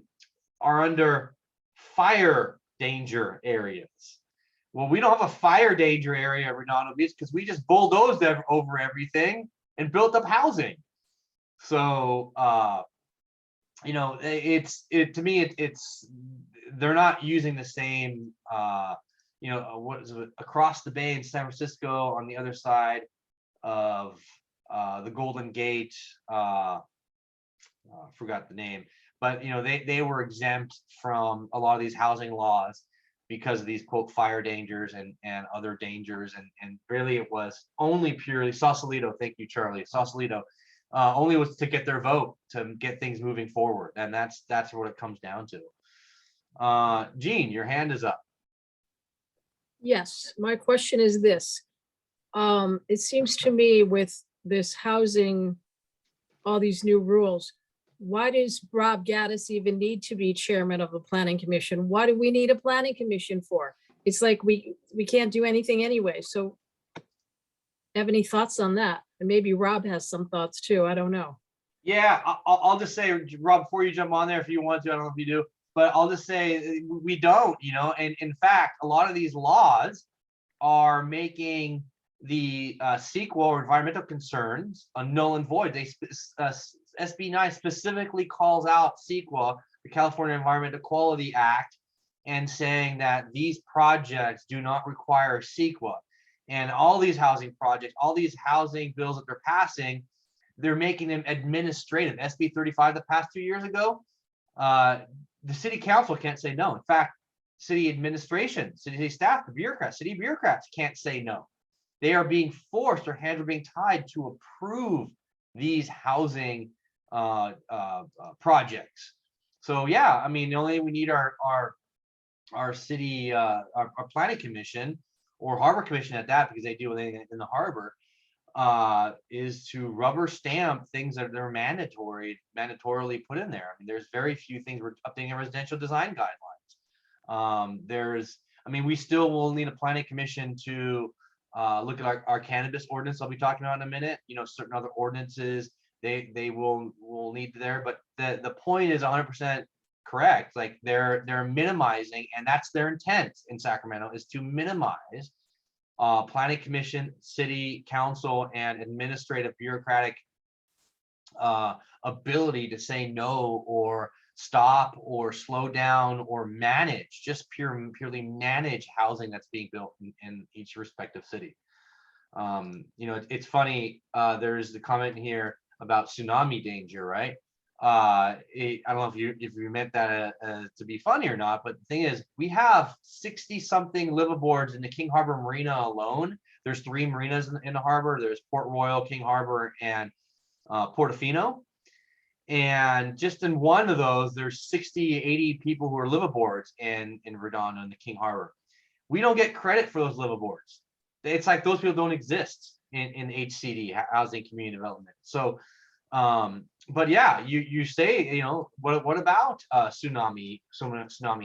under fire danger areas. Well, we don't have a fire danger area at Redondo Beach because we just bulldozed over everything and built up housing. So you know, to me it's they're not using the same you know, what is it, across the bay in San Francisco on the other side of the Golden Gate, forgot the name, but you know, they were exempt from a lot of these housing laws because of these quote fire dangers and other dangers, and really it was only purely Sausalito. Thank you, Charlie. Sausalito only was to get their vote to get things moving forward, and that's what it comes down to. Jean, your hand is up. Yes, my question is this. It seems to me with this housing, all these new rules, why does Rob Gaddis even need to be chairman of the planning commission? What do we need a planning commission for? It's like we can't do anything anyway. So have any thoughts on that? And maybe Rob has some thoughts too. I don't know. Yeah, I'll just say, Rob, before you jump on there, if you want to, I don't know if you do, but I'll just say we don't, you know, and in fact, a lot of these laws are making the CEQA or environmental concerns a null and void. SB 9 specifically calls out CEQA, the California Environmental Quality Act, and saying that these projects do not require CEQA. And all these housing projects, all these housing bills that they're passing, they're making them administrative. SB 35 that passed 2 years ago, the city council can't say no. In fact, city administration, city staff, the bureaucrats, city bureaucrats can't say no. They are being forced, their hands are being tied to approve these housing projects. So yeah, I mean, the only we need our city, our planning commission or harbor commission at that, because they do anything in the harbor, is to rubber stamp things that they're mandatorily put in there. I mean, there's very few things. We're updating our residential design guidelines. I mean, we still will need a planning commission to look at our cannabis ordinance I'll be talking about in a minute. You know, certain other ordinances they will need there, but the point is 100% correct. Like they're minimizing, and that's their intent in Sacramento, is to minimize planning commission, city council, and administrative bureaucratic ability to say no or stop or slow down or manage, just purely manage housing that's being built in each respective city. You know, it's funny, there's the comment here about tsunami danger, right? I don't know if you meant that to be funny or not, but the thing is, we have 60 something liveaboards in the King Harbor Marina alone. There's 3 marinas in the harbor. There's Port Royal, King Harbor, and Portofino. And just in one of those, there's 60, 80 people who are liveaboards in Redondo and the King Harbor. We don't get credit for those liveaboards. It's like those people don't exist in HCD, housing community development. So but yeah, you say, you know, what about tsunami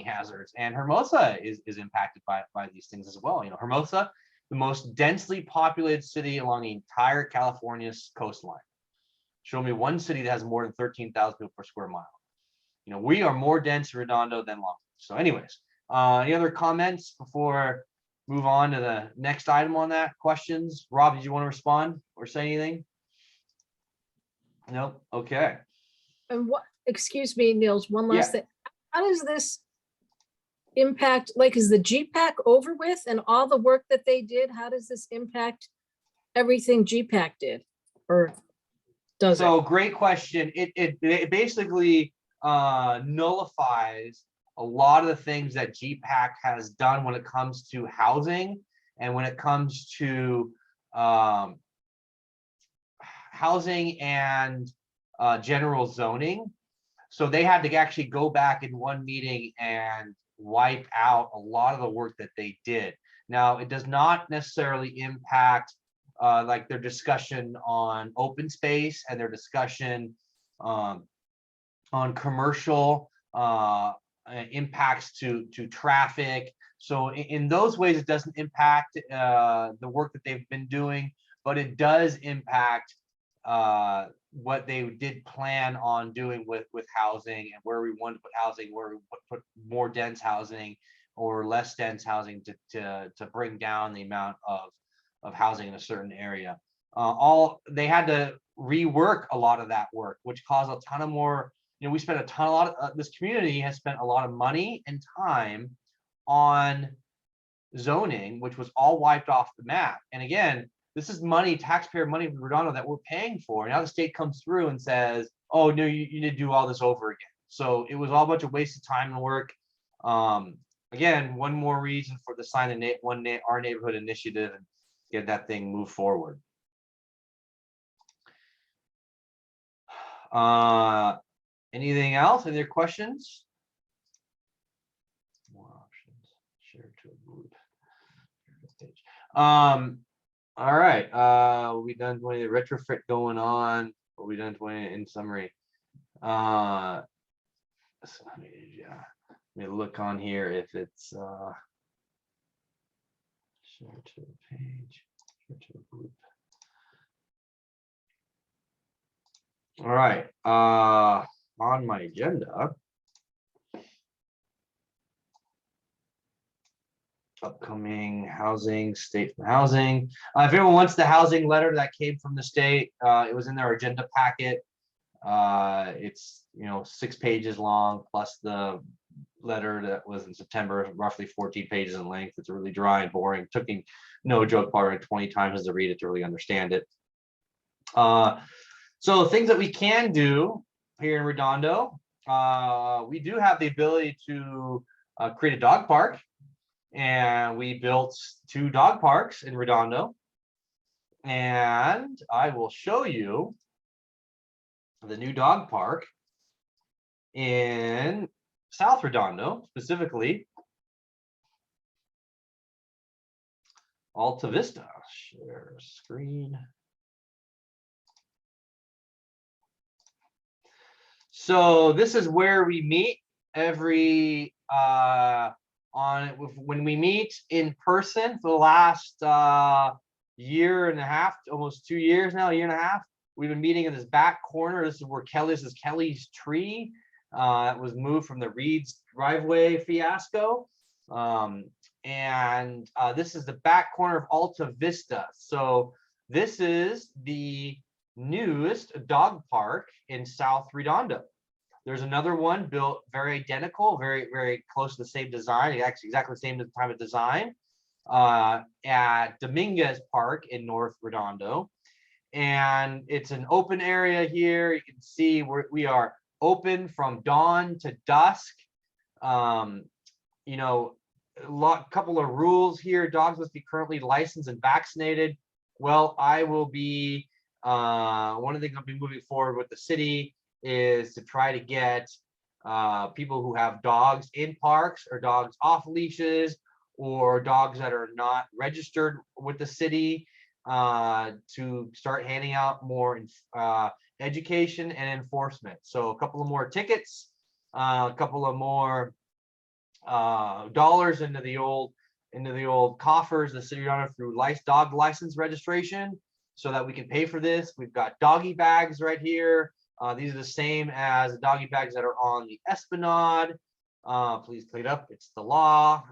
hazards? And Hermosa is impacted by these things as well. You know, Hermosa, the most densely populated city along the entire California's coastline. Show me one city that has more than 13,000 people per square mile. You know, we are more dense in Redondo than Long Beach. So anyways, any other comments before move on to the next item on that? Questions? Rob, did you want to respond or say anything? No. Okay. And what, excuse me, Niels, one last thing. How does this impact, like, is the GPAC over with and all the work that they did? How does this impact everything GPAC did? Or does it? So great question. It basically nullifies a lot of the things that GPAC has done when it comes to housing and when it comes to housing and general zoning. So they had to actually go back in one meeting and wipe out a lot of the work that they did. Now, it does not necessarily impact like their discussion on open space and their discussion on commercial impacts to traffic. So in those ways, it doesn't impact the work that they've been doing, but it does impact what they did plan on doing with housing and where we want to put housing, where we put more dense housing or less dense housing to bring down the amount of housing in a certain area. They had to rework a lot of that work, which caused a ton of more. We spent this community has spent a lot of money and time on zoning, which was all wiped off the map. And again, this is money, taxpayer money from Redondo that we're paying for. Now the state comes through and says, oh, no, you need to do all this over again. So it was all a bunch of wasted time and work. Again, one more reason for the sign Our Neighborhood initiative and get that thing moved forward. Anything else? Any other questions? More options. Share to a group. All right. We done 20 retrofit going on. We done 20 in summary. So let me look on here if it's share to a page, share to a group. All right. On my agenda, upcoming housing, state housing. If anyone wants the housing letter that came from the state, it was in their agenda packet. It's 6 pages long, plus the letter that was in September, roughly 14 pages in length. It's really dry and boring. Took me, no joke, probably 20 times to read it to really understand it. So things that we can do here in Redondo, we do have the ability to create a dog park, and we built 2 dog parks in Redondo, and I will show you the new dog park in South Redondo, specifically Alta Vista. Share screen. So this is where we meet every when we meet in person for the last year and a half, almost 2 years now, a year and a half. We've been meeting in this back corner. This is where Kelly's tree. It was moved from the Reed's driveway fiasco. And this is the back corner of Alta Vista. So this is the newest dog park in South Redondo. There's another one built very identical, very, very close to the same design, actually exactly the same time of design, at Dominguez Park in North Redondo. And it's an open area here. You can see we are open from dawn to dusk. Couple of rules here. Dogs must be currently licensed and vaccinated. Well, I will be, one of the things I'll be moving forward with the city is to try to get people who have dogs in parks or dogs off leashes or dogs that are not registered with the city to start handing out more education and enforcement. So a couple of more tickets, a couple of more dollars into the old coffers, the city owner through dog license registration, so that we can pay for this. We've got doggy bags right here. These are the same as the doggy bags that are on the Esplanade. Please clean up. It's the law.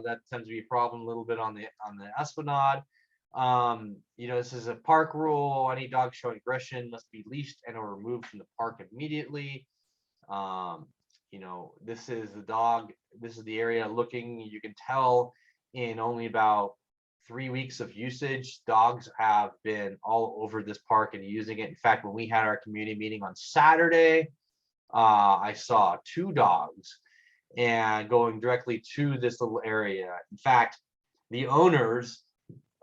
That tends to be a problem a little bit on the Esplanade. This is a park rule. Any dog showing aggression must be leashed and or removed from the park immediately. you know, this is the dog, this is the area looking, you can tell in only about 3 weeks of usage, dogs have been all over this park and using it. In fact, when we had our community meeting on Saturday, I saw 2 dogs and going directly to this little area. In fact, the owners,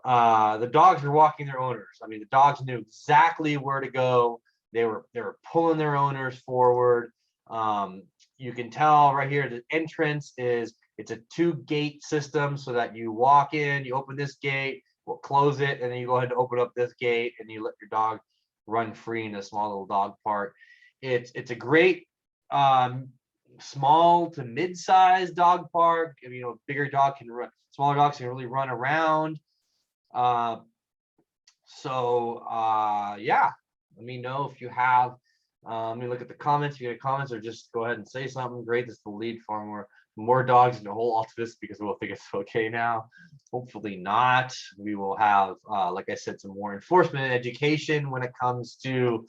the dogs were walking their owners. I mean, the dogs knew exactly where to go. They were pulling their owners forward. You can tell right here, the entrance is, it's a 2-gate system, so that you walk in, you open this gate, we'll close it, and then you go ahead and open up this gate, and you let your dog run free in a small little dog park. It's a great small to mid-sized dog park. You know, bigger dog can run, smaller dogs can really run around. Yeah, let me know if you have. Let me look at the comments. If you have comments, or just go ahead and say something. Great, this will lead for more dogs in the whole Altavis, because we'll think it's okay now. Hopefully not. We will have, like I said, some more enforcement and education when it comes to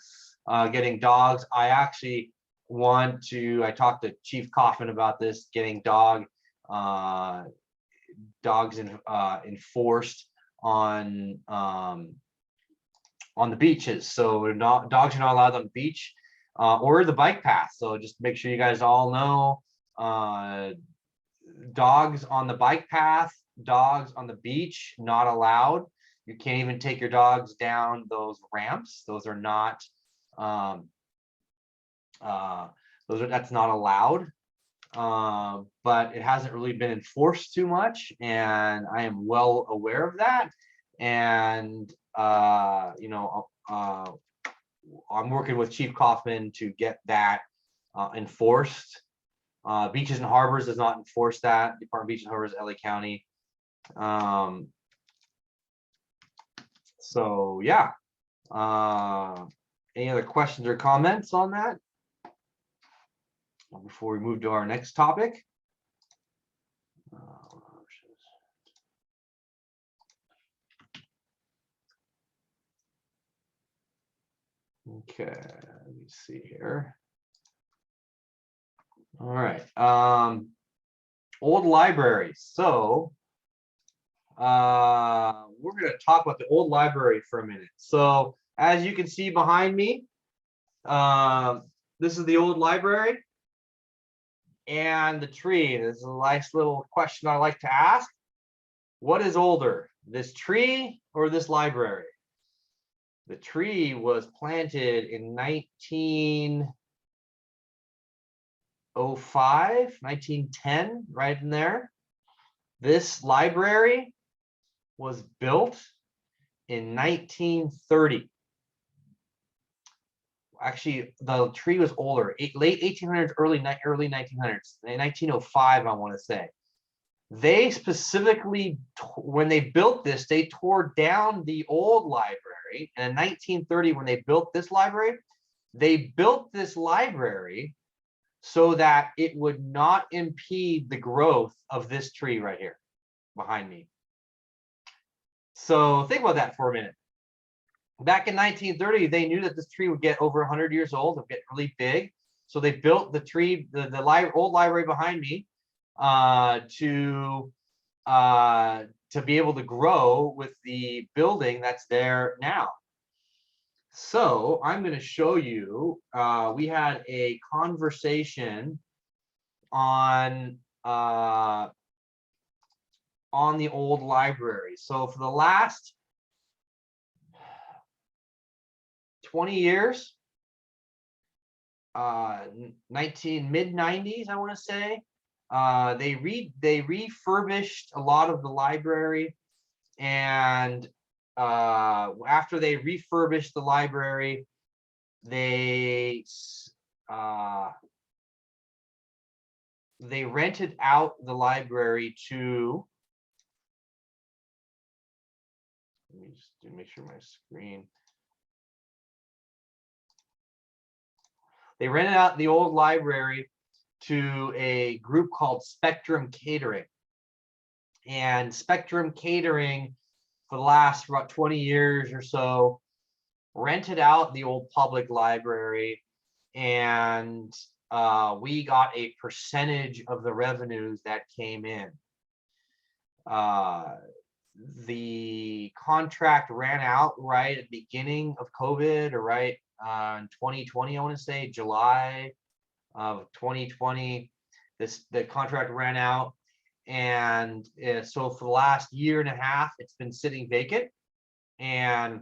getting dogs. I actually I talked to Chief Kaufman about this, getting dogs enforced on the beaches. So dogs are not allowed on the beach or the bike path. So just make sure you guys all know, dogs on the bike path, dogs on the beach, not allowed. You can't even take your dogs down those ramps. Those are not, that's not allowed. But it hasn't really been enforced too much, and I am well aware of that. And you know, I'm working with Chief Kaufman to get that enforced. Beaches and Harbors does not enforce that. Department of Beaches and Harbors, LA County. So yeah. Any other questions or comments on that before we move to our next topic? Okay, let me see here. All right, old libraries. So we're going to talk about the old library for a minute. So as you can see behind me, this is the old library and the tree. This is a nice little question I like to ask. What is older, this tree or this library? The tree was planted in 1905, 1910, right in there. This library was built in 1930. Actually, the tree was older, late 1800s, early 1900s, in 1905, I want to say. They specifically, when they built this, they tore down the old library. And in 1930, when they built this library, they built this library so that it would not impede the growth of this tree right here behind me. So think about that for a minute. Back in 1930, they knew that this tree would get over 100 years old, would get really big. So they built the tree, the old library behind me, to be able to grow with the building that's there now. So I'm going to show you, we had a conversation on the old library. So for the last 20 years, mid-90s, I want to say, they refurbished a lot of the library, and after they refurbished the library, they rented out the library to, let me just make sure my screen. They rented out the old library to a group called Spectrum Catering. And Spectrum Catering, for the last about 20 years or so, rented out the old public library, and we got a percentage of the revenues that came in. The contract ran out right at the beginning of COVID, or right in 2020, I want to say July of 2020. The contract ran out, and so for the last year and a half, it's been sitting vacant, and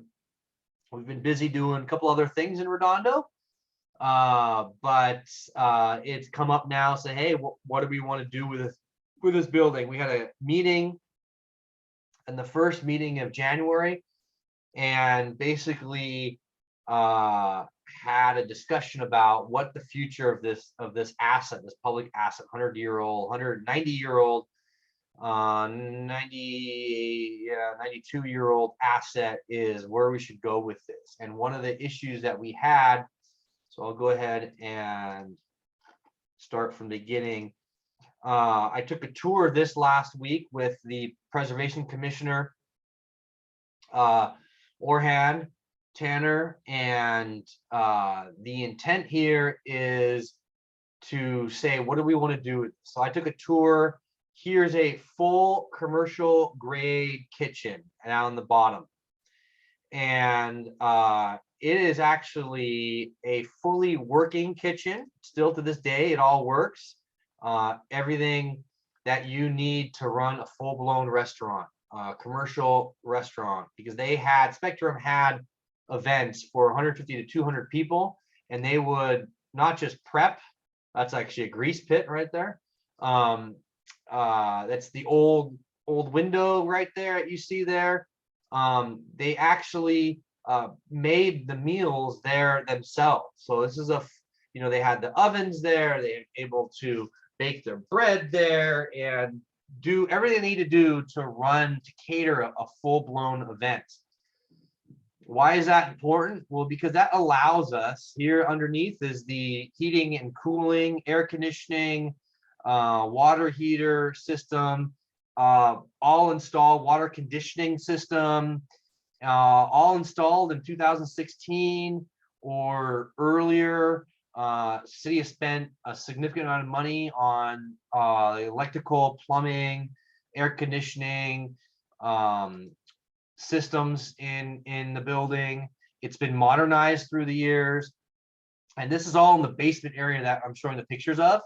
we've been busy doing a couple other things in Redondo. But it's come up now. Say, hey, what do we want to do with this building? We had a meeting in the first meeting of January, and basically had a discussion about what the future of this asset, this public asset, 100-year-old, 190-year-old, 92-year-old asset is, where we should go with this. And one of the issues that we had, so I'll go ahead and start from the beginning. I took a tour this last week with the Preservation Commissioner, Orhan Tanner, and the intent here is to say, what do we want to do with this? So I took a tour. Here's a full commercial grade kitchen down on the bottom, and it is actually a fully working kitchen. Still to this day, it all works. Everything that you need to run a full-blown restaurant, commercial restaurant, because Spectrum had events for 150 to 200 people, and they would not just prep. That's actually a grease pit right there. That's the old window right there that you see there. They actually made the meals there themselves. So this is they had the ovens there. They were able to bake their bread there and do everything they need to do to cater a full-blown event. Why is that important? Well, because that allows us, here underneath is the heating and cooling, air conditioning, water heater system, all installed, water conditioning system, all installed in 2016 or earlier. City has spent a significant amount of money on electrical, plumbing, air conditioning systems in the building. It's been modernized through the years, and this is all in the basement area that I'm showing the pictures of.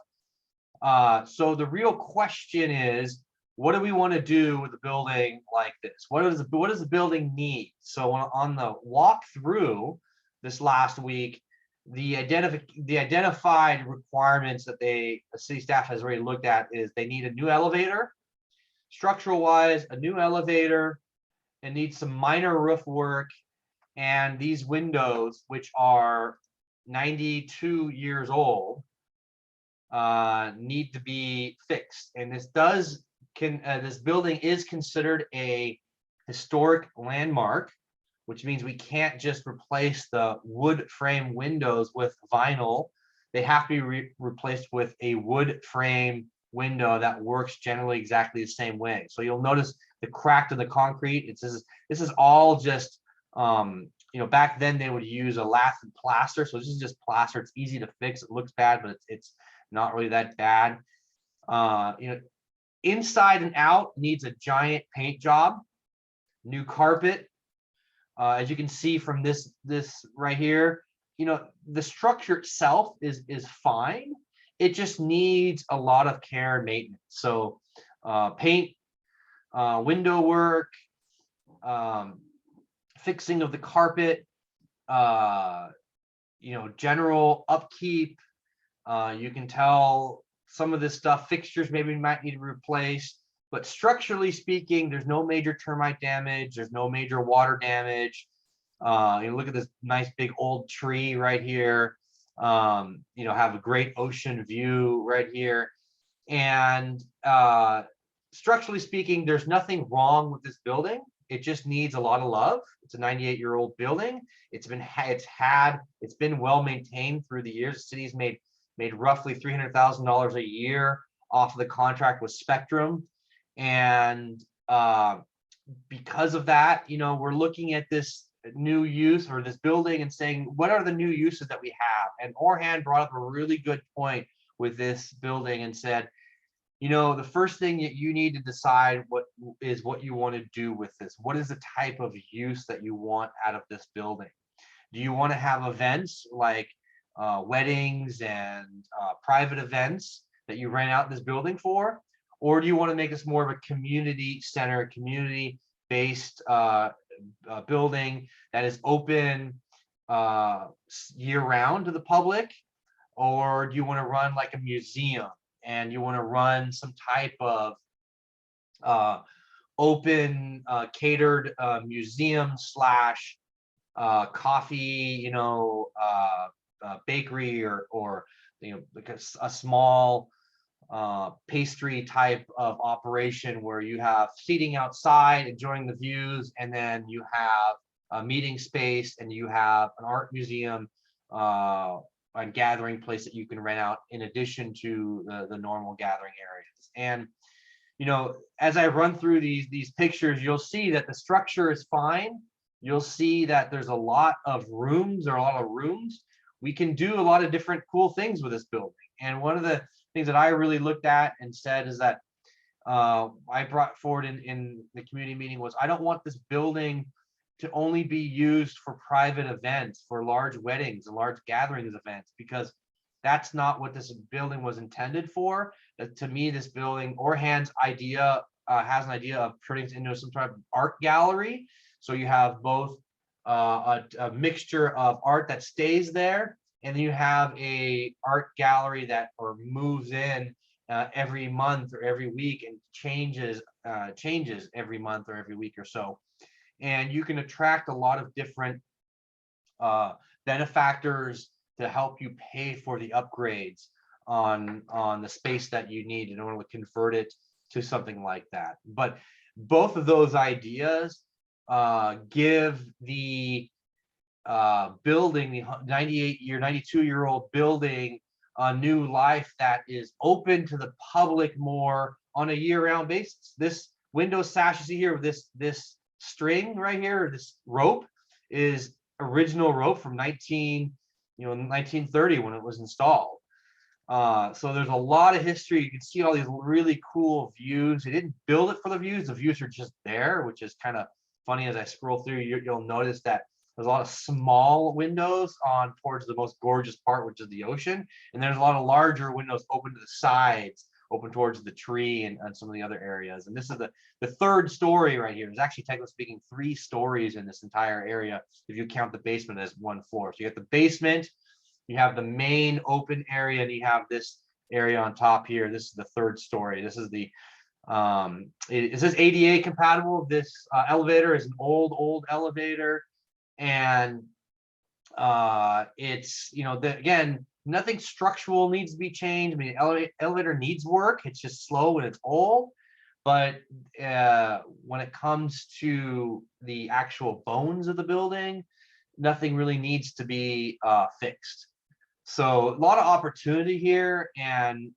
So the real question is, what do we want to do with a building like this? What does the building need? So on the walk through this last week, the identified requirements that the city staff has already looked at is they need a new elevator, structural wise, a new elevator, and needs some minor roof work, and these windows, which are 92 years old, need to be fixed. And this building is considered a historic landmark, which means we can't just replace the wood frame windows with vinyl. They have to be replaced with a wood frame window that works generally exactly the same way. So you'll notice the crack to the concrete. This is all just back then they would use a lath and plaster. So this is just plaster. It's easy to fix. It looks bad, but it's not really that bad. Inside and out needs a giant paint job, new carpet. As you can see from this right here, the structure itself is fine. It just needs a lot of care and maintenance. So paint, window work, fixing of the carpet, general upkeep. You can tell some of this stuff, fixtures maybe might need to be replaced, but structurally speaking, there's no major termite damage. There's no major water damage. Look at this nice big old tree right here. Have a great ocean view right here. And structurally speaking, there's nothing wrong with this building. It just needs a lot of love. It's a 98-year-old building. It's been well maintained through the years. The city's made roughly $300,000 a year off of the contract with Spectrum. And because of that, we're looking at this new use or this building and saying, what are the new uses that we have? And Orhan brought up a really good point with this building and said, you know, the first thing that you need to decide what you want to do with this. What is the type of use that you want out of this building? Do you want to have events like weddings and private events that you rent out this building for? Or do you want to make this more of a community center, community-based building that is open year-round to the public? Or do you want to run like a museum and you want to run some type of open catered museum slash coffee, you know, bakery or you know, like a small pastry type of operation where you have seating outside, enjoying the views, and then you have a meeting space and you have an art museum and gathering place that you can rent out in addition to the normal gathering areas. And you know, as I run through these pictures, you'll see that the structure is fine. You'll see that there's a lot of rooms, We can do a lot of different cool things with this building. And one of the things that I really looked at and said is that I brought forward in the community meeting was, I don't want this building to only be used for private events, for large weddings and large gatherings events, because that's not what this building was intended for. To me, this building, Orhan's idea has an idea of turning it into some type of art gallery. So you have both a mixture of art that stays there, and then you have a art gallery that moves in every month or every week and changes every month or every week or so. And you can attract a lot of different benefactors to help you pay for the upgrades on the space that you need in order to convert it to something like that. But both of those ideas give the building, the 92-year-old building, a new life that is open to the public more on a year-round basis. This window sash you see here, this string right here, this rope, is original rope from 1930 when it was installed. So there's a lot of history. You can see all these really cool views. They didn't build it for the views are just there, which is kind of funny. As I scroll through, you'll notice that there's a lot of small windows on towards the most gorgeous part, which is the ocean, and there's a lot of larger windows open to the sides, open towards the tree and some of the other areas. And this is the third story right here. There's actually, technically speaking, 3 stories in this entire area if you count the basement as one floor. So you have the basement, you have the main open area, and you have this area on top here. This is the 3rd story. This is the it says ADA compatible. This elevator is an old elevator, and it's, you know, again, nothing structural needs to be changed. I mean, elevator needs work. It's just slow when it's old. But when it comes to the actual bones of the building, nothing really needs to be fixed. So a lot of opportunity here. And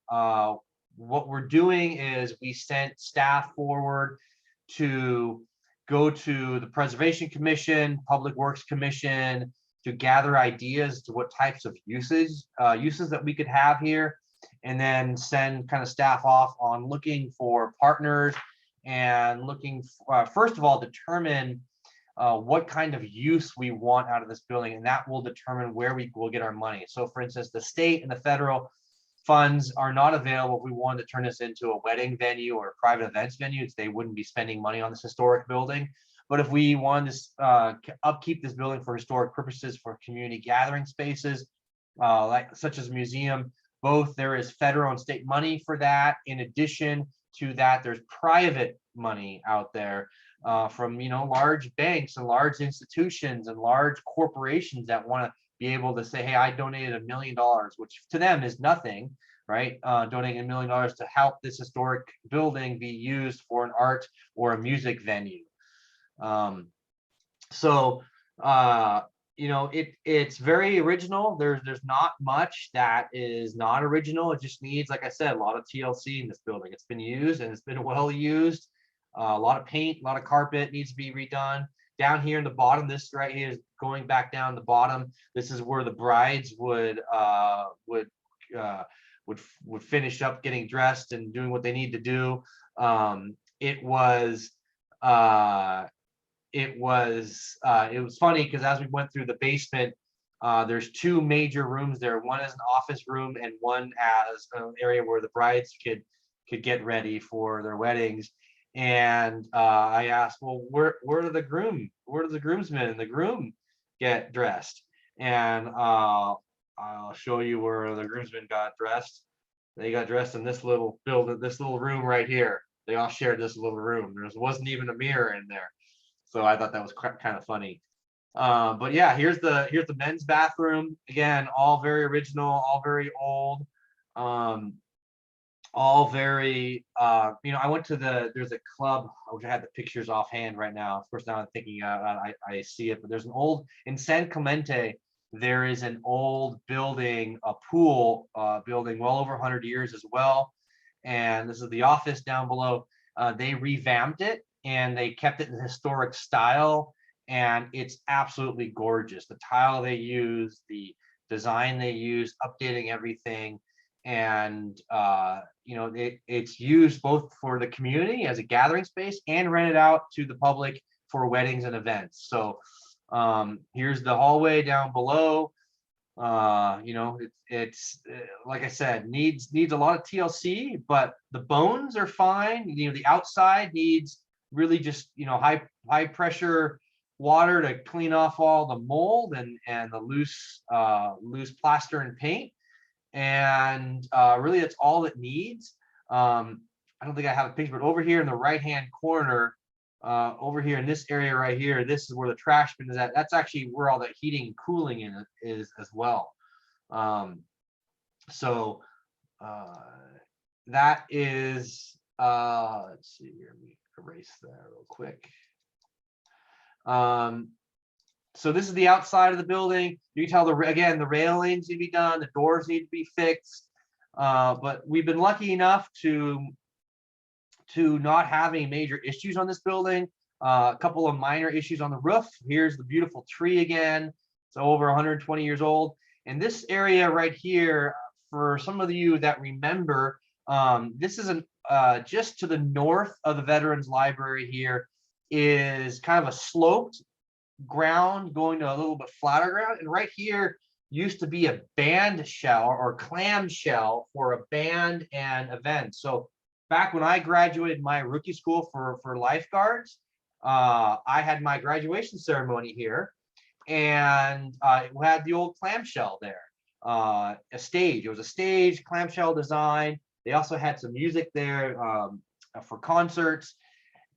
what we're doing is we sent staff forward to go to the Preservation Commission, Public Works Commission, to gather ideas to what types of uses that we could have here, and then send kind of staff off on looking for partners and looking first of all determine what kind of use we want out of this building, and that will determine where we will get our money. So for instance, the state and the federal funds are not available if we wanted to turn this into a wedding venue or a private events venue. They wouldn't be spending money on this historic building. But if we wanted to upkeep this building for historic purposes, for community gathering spaces, such as a museum, both there is federal and state money for that. In addition to that, there's private money out there from, you know, large banks and large institutions and large corporations that want to be able to say, hey, I donated $1 million, which to them is nothing, right? Donating $1 million to help this historic building be used for an art or a music venue. You know, it's very original. There's not much that is not original. It just needs, like I said, a lot of TLC in this building. It's been used and it's been well used. A lot of paint, a lot of carpet needs to be redone. down here in the bottom, this right here is going back down the bottom. This is where the brides uh, would finish up getting dressed and doing what they need to do. It was funny because as we went through the basement, there's two major rooms there. One is an office room and one as an area where the brides could get ready for their weddings. And I asked, well, where do the groomsmen and the groom get dressed? And I'll show you where the groomsmen got dressed. They got dressed in this little building, this little room right here. They all shared this little room. There wasn't even a mirror in there. So I thought that was kind of funny. But yeah, here's the men's bathroom. Again, all very original, all very old, all very I went to there's a club, which I had the pictures offhand right now. Of course, now I'm thinking I see it, but there's an old in San Clemente. There is an old building, a pool building, well over 100 years as well. And this is the office down below. They revamped it and they kept it in the historic style, and it's absolutely gorgeous. The tile they use, the design they use, updating everything, and it's used both for the community as a gathering space and rented out to the public for weddings and events. So here's the hallway down below. It's like I said, needs a lot of TLC, but the bones are fine. The outside needs really just high pressure water to clean off all the mold and the loose plaster and paint, and really that's all it needs. I don't think I have a picture, but over here in the right hand corner, over here in this area right here, this is where the trash bin is at. That's actually where all the heating and cooling in it is as well. So that is let's see here, let me erase that real quick. So this is the outside of the building. You can tell the railings need to be done, the doors need to be fixed, but we've been lucky enough to not have any major issues on this building. A couple of minor issues on the roof. Here's the beautiful tree again. It's over 120 years old. And this area right here, for some of you that remember, this is just to the north of the Veterans Library here is kind of a sloped ground going to a little bit flatter ground. And right here used to be a band shell or clam shell for a band and event. So back when I graduated my rookie school for lifeguards, I had my graduation ceremony here, and we had the old clamshell there. A stage. It was a stage clamshell design. They also had some music there for concerts,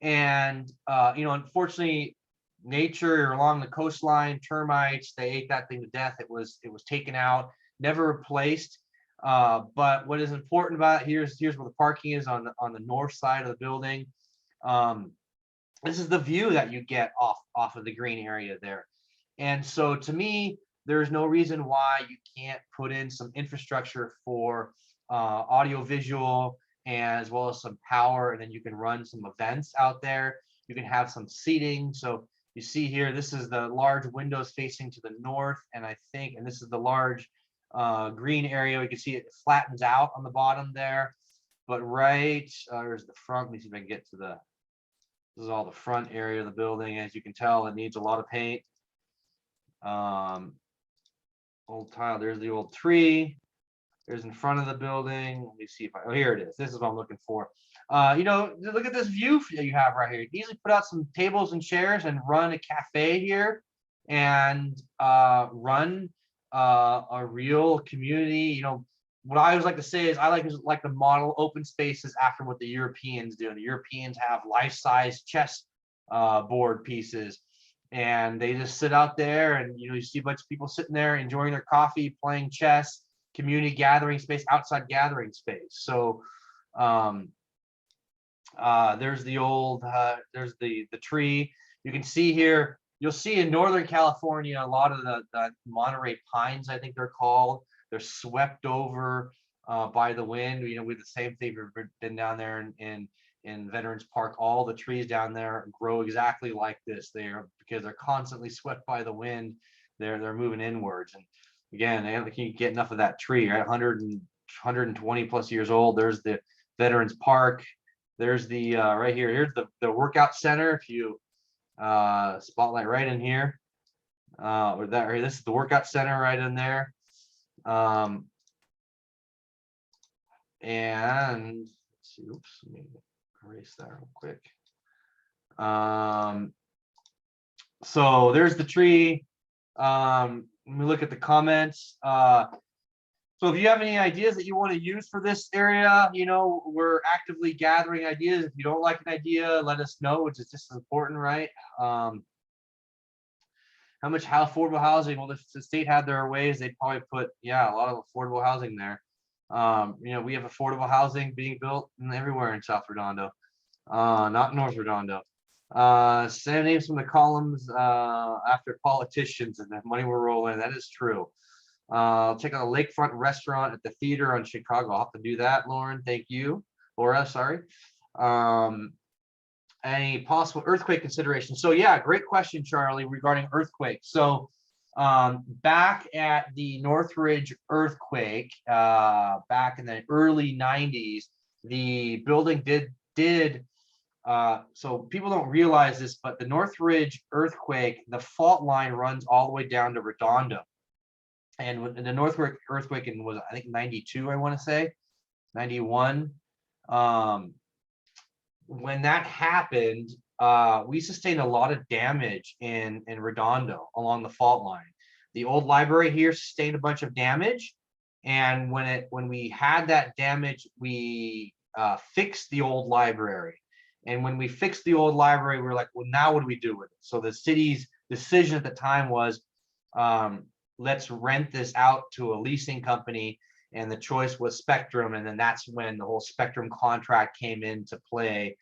and unfortunately, nature along the coastline, termites, they ate that thing to death. It was taken out, never replaced. But what is important about it, here's where the parking is on the north side of the building. This is the view that you get off of the green area there. And so to me, there's no reason why you can't put in some infrastructure for audio visual, and as well as some power, and then you can run some events out there. You can have some seating. So you see here, this is the large windows facing to the north, and this is the large green area. We can see it flattens out on the bottom there, but there's the front. Let me see if I can get to this is all the front area of the building. As you can tell, it needs a lot of paint. Old tile, there's the old tree. There's in front of the building. Let me see if here it is. This is what I'm looking for. Look at this view that you have right here. You can easily put out some tables and chairs and run a cafe here, and run a real community. What I always like to say is I like to model open spaces after what the Europeans do. And the Europeans have life-size chess board pieces, and they just sit out there, and you see a bunch of people sitting there enjoying their coffee, playing chess. Community gathering space, outside gathering space. So there's the old there's the tree. You can see here, you'll see in Northern California a lot of the Monterey pines, I think they're called. They're swept over by the wind. With the same thing. We've been down there in Veterans Park. All the trees down there grow exactly like this. They because they're constantly swept by the wind. They're moving inwards. And again, they can't get enough of that tree, right? 120 plus years old. There's the Veterans Park. There's the right here. Here's the workout center. If you spotlight right in here, or that, or this is the workout center right in there. And let's see, oops, let me erase that real quick. So there's the tree. Let me look at the comments. So if you have any ideas that you want to use for this area, you know, we're actively gathering ideas. If you don't like an idea, let us know, which is just as important, right? How affordable housing? Well, if the state had their ways, they'd probably put, yeah, a lot of affordable housing there. You know, we have affordable housing being built everywhere in South Redondo, not North Redondo. Send names from the columns after politicians and the money we're rolling. That is true. Check out a lakefront restaurant at the theater on Chicago. I'll have to do that, Lauren. Thank you. Laura, sorry. Any possible earthquake considerations? So yeah, great question, Charlie, regarding earthquakes. So back at the Northridge earthquake, back in the early 90s, the building did so people don't realize this, but the Northridge earthquake, the fault line runs all the way down to Redondo. And when the Northridge earthquake in was, I think, 92, I want to say 91. When that happened, we sustained a lot of damage in Redondo along the fault line. The old library here sustained a bunch of damage, and when we had that damage, we fixed the old library. And when we fixed the old library, we were like, well, now what do we do with it? So the city's decision at the time was, let's rent this out to a leasing company, and the choice was Spectrum. And then that's when the whole Spectrum contract came into play.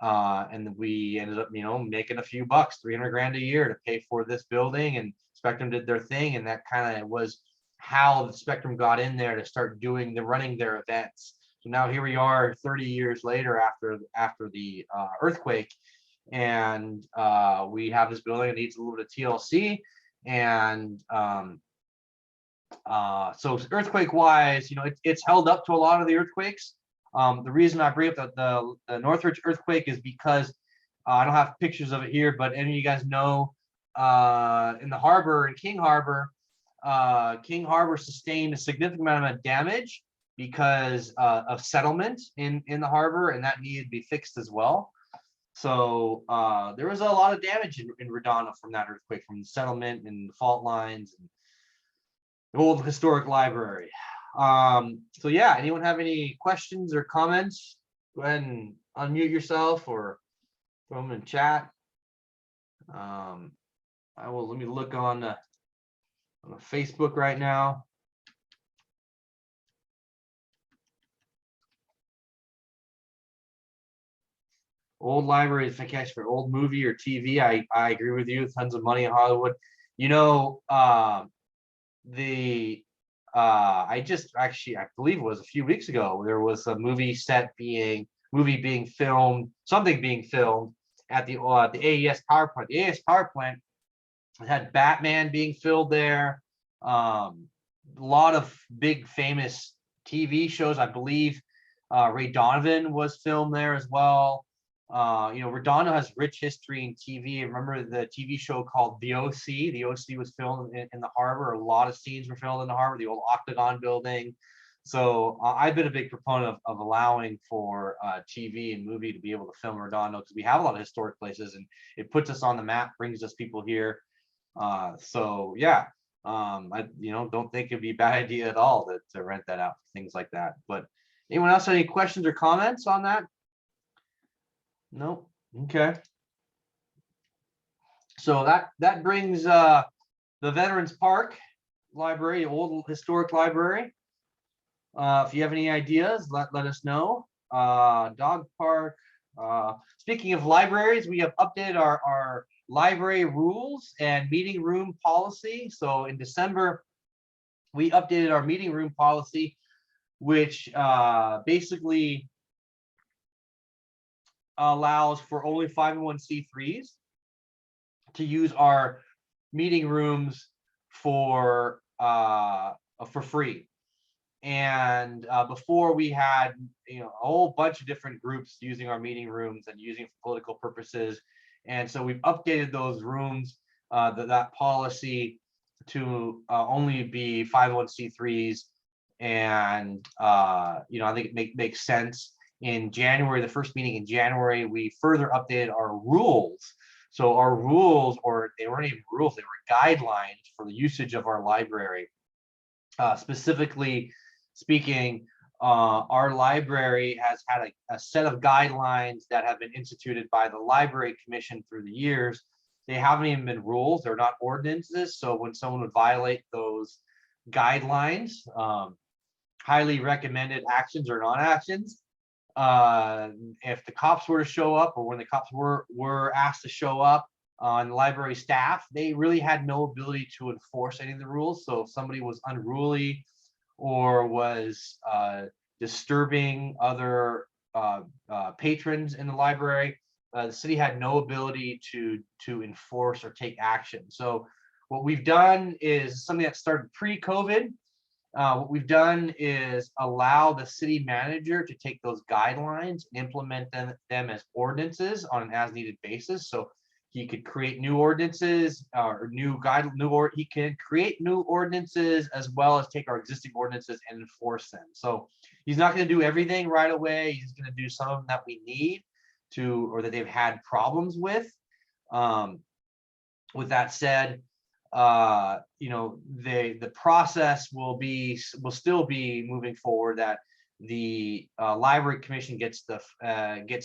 And we ended up, you know, making a few bucks, 300 grand a year to pay for this building, and Spectrum did their thing. And that kind of was how the Spectrum got in there to start running their events. So now here we are 30 years later after the earthquake, and we have this building that needs a little bit of TLC. And so earthquake wise, you know, it's held up to a lot of the earthquakes. The reason I bring up the Northridge earthquake is because I don't have pictures of it here, but any of you guys know, in the harbor, in King Harbor sustained a significant amount of damage because of settlement in the harbor, and that needed to be fixed as well. So there was a lot of damage in Redondo from that earthquake, from the settlement and the fault lines and the old historic library. So yeah, anyone have any questions or comments? Go ahead and unmute yourself or throw them in chat. Let me look on Facebook right now. Old library is fantastic for old movie or TV. I agree with you. Tons of money in Hollywood. You know, I believe it was a few weeks ago, there was a movie being filmed, something being filmed at the AES power plant. The AES power plant had Batman being filmed there. A lot of big famous TV shows. I believe Ray Donovan was filmed there as well. You know, Redondo has rich history in TV. Remember the TV show called The OC? The OC was filmed in the harbor. A lot of scenes were filmed in the harbor, the old Octagon building. So I've been a big proponent of allowing for TV and movie to be able to film Redondo, because we have a lot of historic places, and it puts us on the map, brings us people here. So yeah, I don't think it'd be a bad idea at all to rent that out, things like that. But anyone else have any questions or comments on that? No. Okay. So that brings the Veterans Park Library, old historic library. If you have any ideas, let us know. Dog park. Speaking of libraries, we have updated our library rules and meeting room policy. So in December, we updated our meeting room policy, which basically allows for only 501c3s to use our meeting rooms for free. And before we had, a whole bunch of different groups using our meeting rooms and using it for political purposes. And so we've updated those rooms, that policy to only be 501c3s. And I think it makes sense. In January, the first meeting in January, we further updated our rules. So our rules, or they weren't even rules, they were guidelines for the usage of our library. Specifically speaking, our library has had a set of guidelines that have been instituted by the Library Commission through the years. They haven't even been rules, they're not ordinances. So when someone would violate those guidelines, highly recommended actions or non-actions, if the cops were to show up, or when the cops were asked to show up on library staff, they really had no ability to enforce any of the rules. So if somebody was unruly or was disturbing other patrons in the library, the city had no ability to enforce or take action. So what we've done is something that started pre-COVID. What we've done is allow the city manager to take those guidelines and implement them as ordinances on an as-needed basis. So he could create new ordinances or he can create new ordinances, as well as take our existing ordinances and enforce them. So he's not going to do everything right away. He's going to do some of them that we need to, or that they've had problems with. With that said, the process will still be moving forward, that the Library Commission gets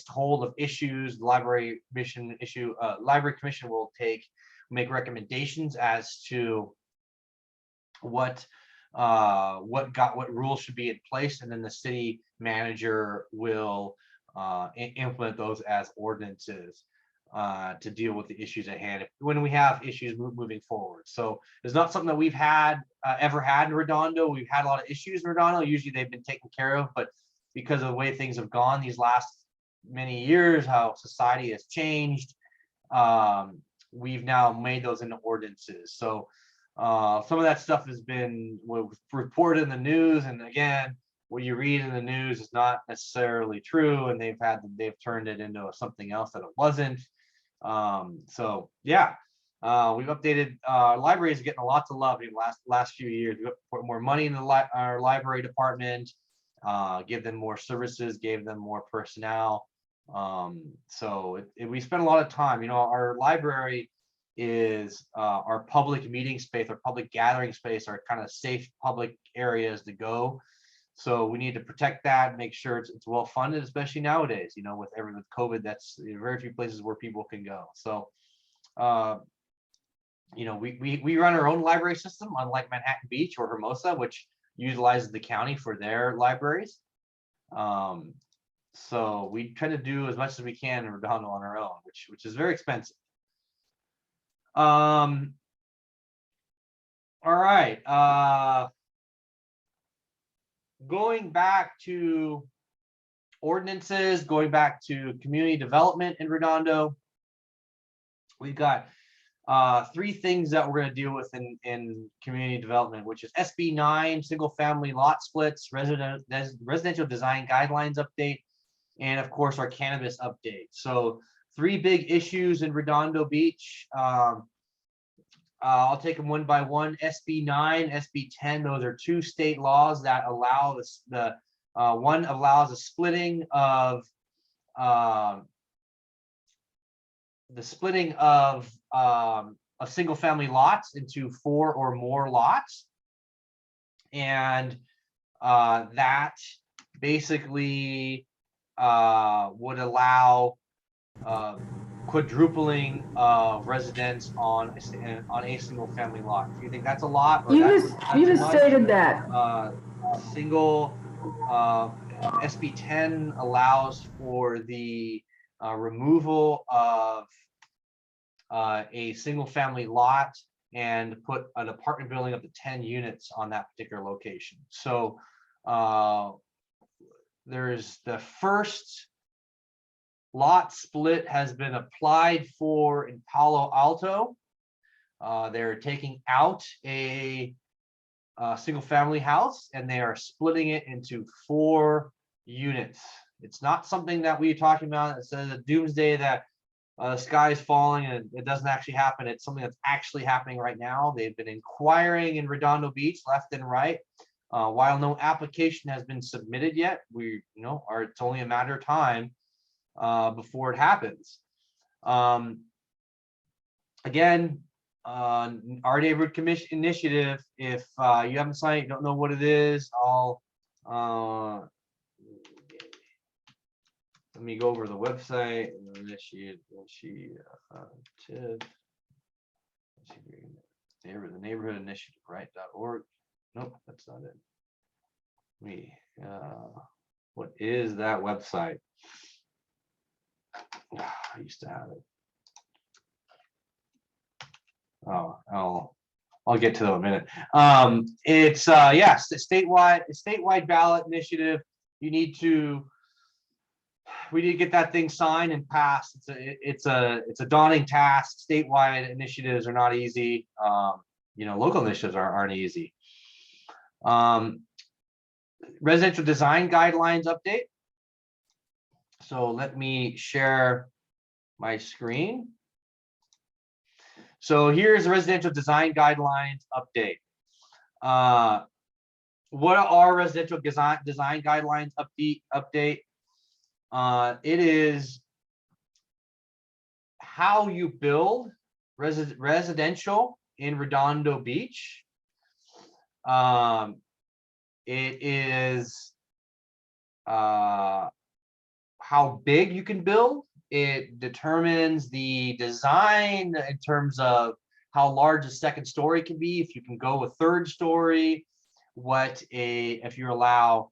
hold of issues. The Library Commission will make recommendations as to what rules should be in place, and then the city manager will implement those as ordinances to deal with the issues at hand when we have issues moving forward. So it's not something that we've ever had in Redondo. We've had a lot of issues in Redondo. Usually they've been taken care of, but because of the way things have gone these last many years, how society has changed, we've now made those into ordinances. So some of that stuff has been reported in the news, and again, what you read in the news is not necessarily true, and they've turned it into something else that it wasn't. So yeah, we've updated. Libraries are getting a lot to love in the last few years. We put more money in our library department, give them more services, gave them more personnel. So we spend a lot of time. Our library is our public meeting space, our public gathering space, our kind of safe public areas to go. So we need to protect that, make sure it's well funded, especially nowadays. With COVID, that's very few places where people can go. So, we run our own library system, unlike Manhattan Beach or Hermosa, which utilizes the county for their libraries. So we try to do as much as we can in Redondo on our own, which is very expensive. All right. Going back to ordinances, going back to community development in Redondo, we've got three things that we're going to deal with in community development, which is SB 9, single family lot splits, residential design guidelines update, and of course our cannabis update. So three big issues in Redondo Beach. I'll take them one by one. SB 9, SB 10, those are two state laws that allow one allows a splitting of a single family lots into 4 or more lots. And that basically would allow quadrupling of residents on a single family lot. Do you think that's a lot? Or you just stated that. Single SB 10 allows for the removal of a single family lot and put an apartment building up to 10 units on that particular location. So there's the first lot split has been applied for in Palo Alto. They're taking out a single family house and they are splitting it into 4 units. It's not something that we're talking about. It says a doomsday that the sky is falling and it doesn't actually happen. It's something that's actually happening right now. They've been inquiring in Redondo Beach left and right. While no application has been submitted yet, it's only a matter of time before it happens. Again, our neighborhood commission initiative, if you haven't signed it, you don't know what it is, let me go over the website. The neighborhood initiative, right? .org. Nope, that's not it. What is that website? I used to have it. Oh, I'll get to that in a minute. It's yes, statewide ballot initiative. We need to get that thing signed and passed. It's a daunting task. Statewide initiatives are not easy. Local initiatives aren't easy. Residential design guidelines update. So let me share my screen. So here's the residential design guidelines update. What are residential design guidelines update? It is how you build residential in Redondo Beach. It is how big you can build. It determines the design in terms of how large a second story can be, if you can go a third story, if you allow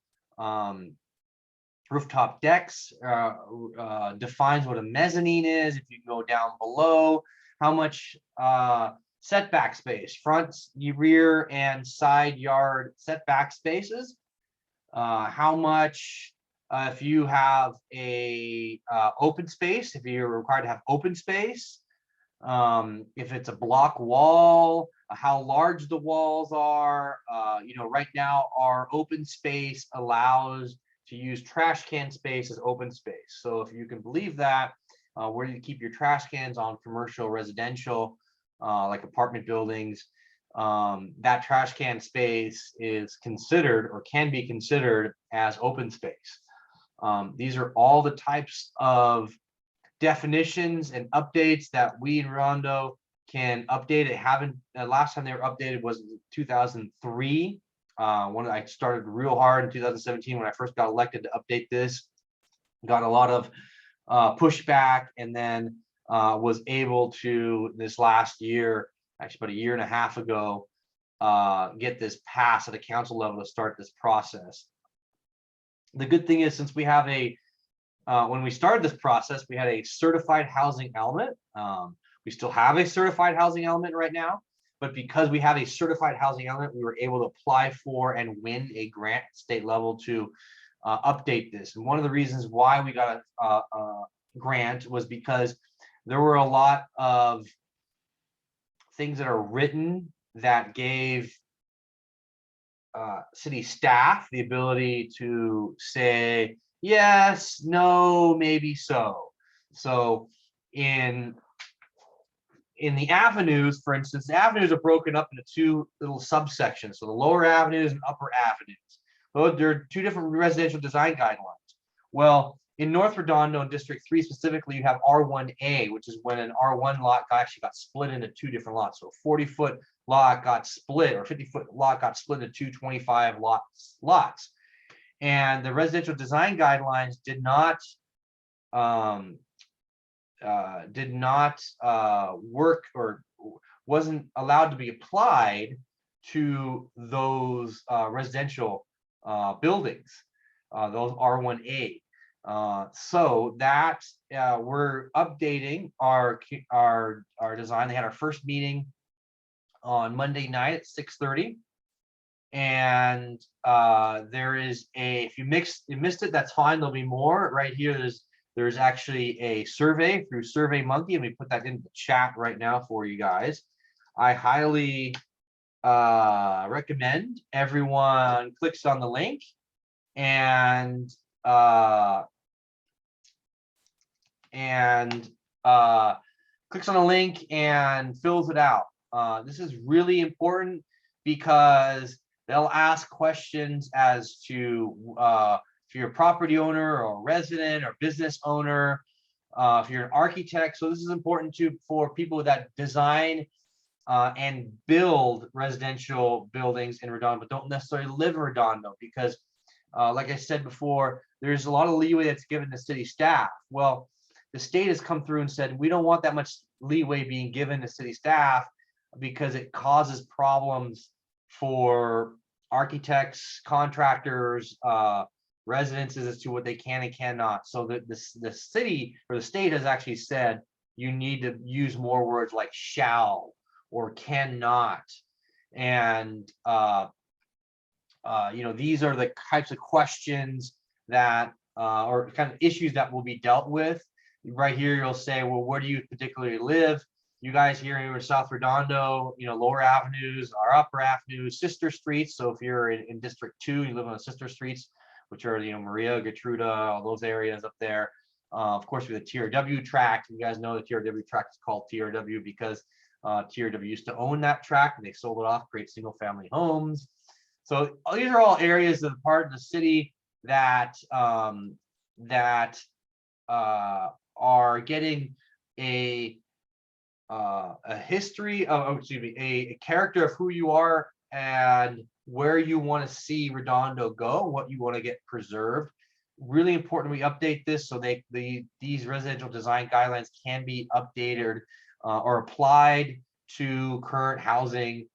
rooftop decks, defines what a mezzanine is, if you go down below, how much setback space, front, rear, and side yard setback spaces, how much if you have a open space, if you're required to have open space, if it's a block wall, how large the walls are. Right now our open space allows to use trash can space as open space. So if you can believe that, where you keep your trash cans on commercial, residential, like apartment buildings, that trash can space is considered or can be considered as open space. These are all the types of definitions and updates that we in Redondo can update. It haven't. Last time they were updated was 2003. When I started real hard in 2017 when I first got elected to update this. Got a lot of pushback, and then was able to this last year, actually about a year and a half ago, get this passed at the council level to start this process. The good thing is, since we have when we started this process, we had a certified housing element. We still have a certified housing element right now, but because we have a certified housing element, we were able to apply for and win a grant at state level to update this. And one of the reasons why we got a grant was because there were a lot of things that are written that gave city staff the ability to say yes, no, maybe so. So in the avenues, for instance, the avenues are broken up into 2 little subsections. So the lower avenues and upper avenues. Well, there are 2 different residential design guidelines. Well, in North Redondo and District 3 specifically, you have R1A, which is when an R1 lot actually got split into 2 different lots. So a 40-foot lot got split, or 50-foot lot got split into 2 25 lots. And the residential design guidelines did not work, or wasn't allowed to be applied to those residential buildings, those R1A. So that we're updating our design. They had our first meeting on Monday night at 6:30. And there is if you missed it, that's fine. There'll be more right here. there's actually a survey through SurveyMonkey, and we put that in the chat right now for you guys. I highly recommend everyone clicks on the link and clicks on a link and fills it out. This is really important because they'll ask questions as to if you're a property owner or resident or business owner, if you're an architect. So this is important too for people that design and build residential buildings in Redondo, but don't necessarily live in Redondo, because like I said before, there's a lot of leeway that's given to city staff. Well, the state has come through and said, we don't want that much leeway being given to city staff because it causes problems for architects, contractors, residences as to what they can and cannot. So that the city or the state has actually said, you need to use more words like shall or cannot. And you know, these are the types of questions that or kind of issues that will be dealt with. Right here, you'll say, well, where do you particularly live? You guys here in South Redondo, you know, lower avenues, our upper avenues, sister streets. So if you're in District 2, you live on the sister streets, which are, you know, Maria, Gertruda, all those areas up there. Of course, with the TRW tract, you guys know the TRW tract is called TRW because TRW used to own that tract and they sold it off, create single family homes. So these are all areas of the part of the city that are getting a history of, excuse me, a character of who you are and where you want to see Redondo go, what you want to get preserved. Really important we update this so these residential design guidelines can be updated or applied to current housing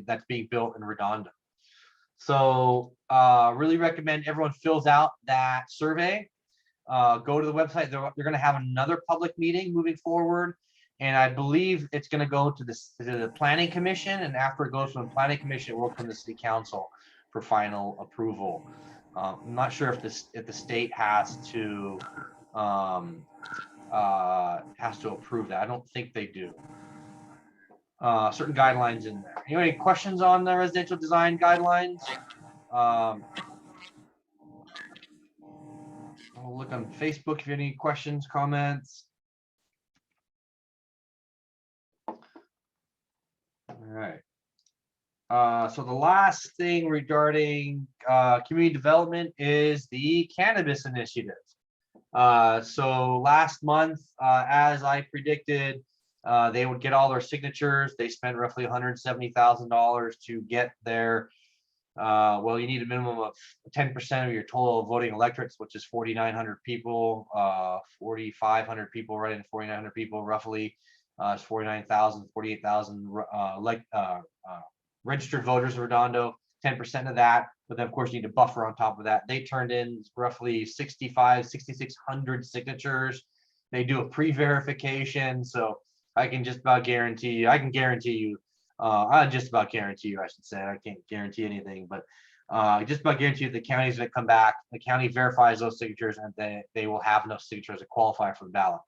that's being built in Redondo. So really recommend everyone fills out that survey. Go to the website. They're going to have another public meeting moving forward, and I believe it's going to go to the Planning Commission, and after it goes from the Planning Commission, it will come to City Council for final approval. I'm not sure if the state has to approve that. I don't think they do. Certain guidelines in there. Any questions on the residential design guidelines? I'll look on Facebook if you have any questions, comments. All right. So the last thing regarding community development is the cannabis initiative. So last month, as I predicted, they would get all their signatures. They spent roughly $170,000 to get their, well, you need a minimum of 10% of your total voting electorates, which is 4,900 people, 4,500 people, right? And 4,900 people roughly, it's 49,000, 48,000 registered voters in Redondo, 10% of that. But then of course you need a buffer on top of that. They turned in roughly 6,600 signatures. They do a pre-verification. So I can just about guarantee you, I just about guarantee you, I should say, I can't guarantee anything, but just about guarantee you the counties that come back, the county verifies those signatures and they will have enough signatures to qualify for the ballot.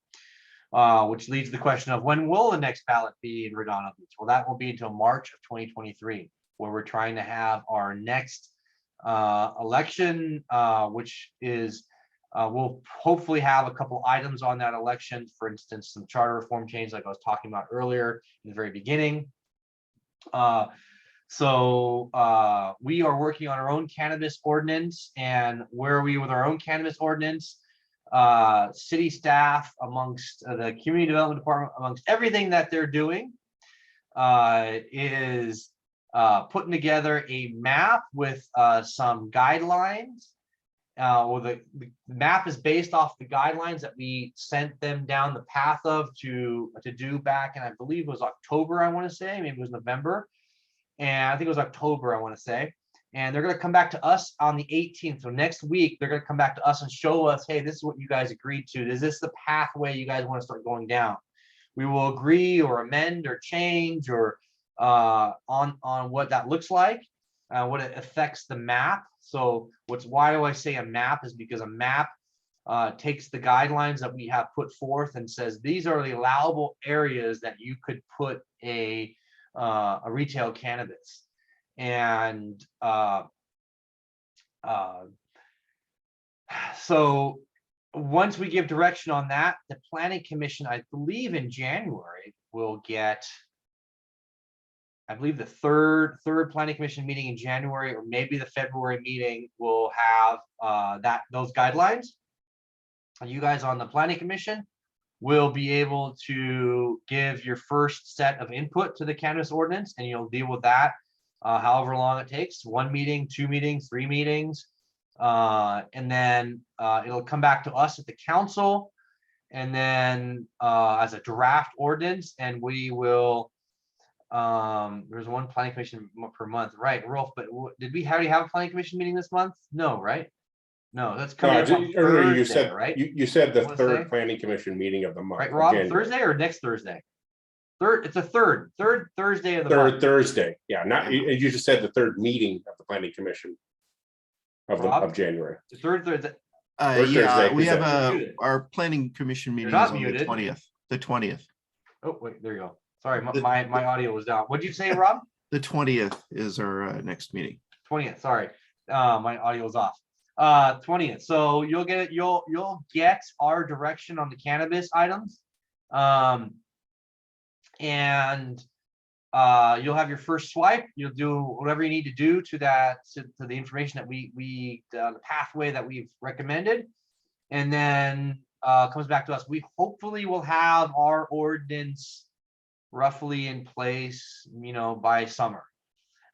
Which leads to the question of when will the next ballot be in Redondo Beach? Well, that will be until March of 2023, where we're trying to have our next election, which is we'll hopefully have a couple items on that election. For instance, some charter reform change like I was talking about earlier in the very beginning. So we are working on our own cannabis ordinance. And where are we with our own cannabis ordinance? City staff, amongst the community development department, amongst everything that they're doing, is putting together a map with some guidelines. Well, the map is based off the guidelines that we sent them down the path of to do back in, I believe it was October, I want to say, maybe it was November, and I think it was October, I want to say. And they're going to come back to us on the 18th. So next week, they're going to come back to us and show us, hey, this is what you guys agreed to. Is this the pathway you guys want to start going down? We will agree or amend or change or on what that looks like. what it affects the map. So why do I say a map is because a map takes the guidelines that we have put forth and says these are the allowable areas that you could put a retail cannabis. And so once we give direction on that, the planning commission, I believe in January, will get, I believe the third planning commission meeting in January, or maybe the February meeting, will have those guidelines. And you guys on the planning commission will be able to give your first set of input to the cannabis ordinance, and you'll deal with that however long it takes, 1 meeting, 2 meetings, 3 meetings. And then it'll come back to us at the council, and then as a draft ordinance, and we will, there's 1 planning commission per month, right, Rolf? But did we already have a planning commission meeting this month? No, right? No, that's coming up on Earlier you Thursday, said, right? you said the Wanna third say? planning commission meeting of the month. Right, of Rob, January. Thursday or next Thursday? It's a third Thursday of the month. Third Thursday, yeah, not, you just said the third meeting of the planning commission Rob? of January. The third Thursday. Or Yeah, Thursday, we is have muted. our planning commission meeting not is on the muted. 20th, the 20th. Oh, wait, there you go. Sorry, my audio was down. What did you say, Rob? The 20th is our next meeting. 20th, sorry. My audio was off. 20th. So you'll get our direction on the cannabis items. And you'll have your first swipe. You'll do whatever you need to do to the information that the pathway that we've recommended, and then comes back to us. We hopefully will have our ordinance roughly in place, by summer.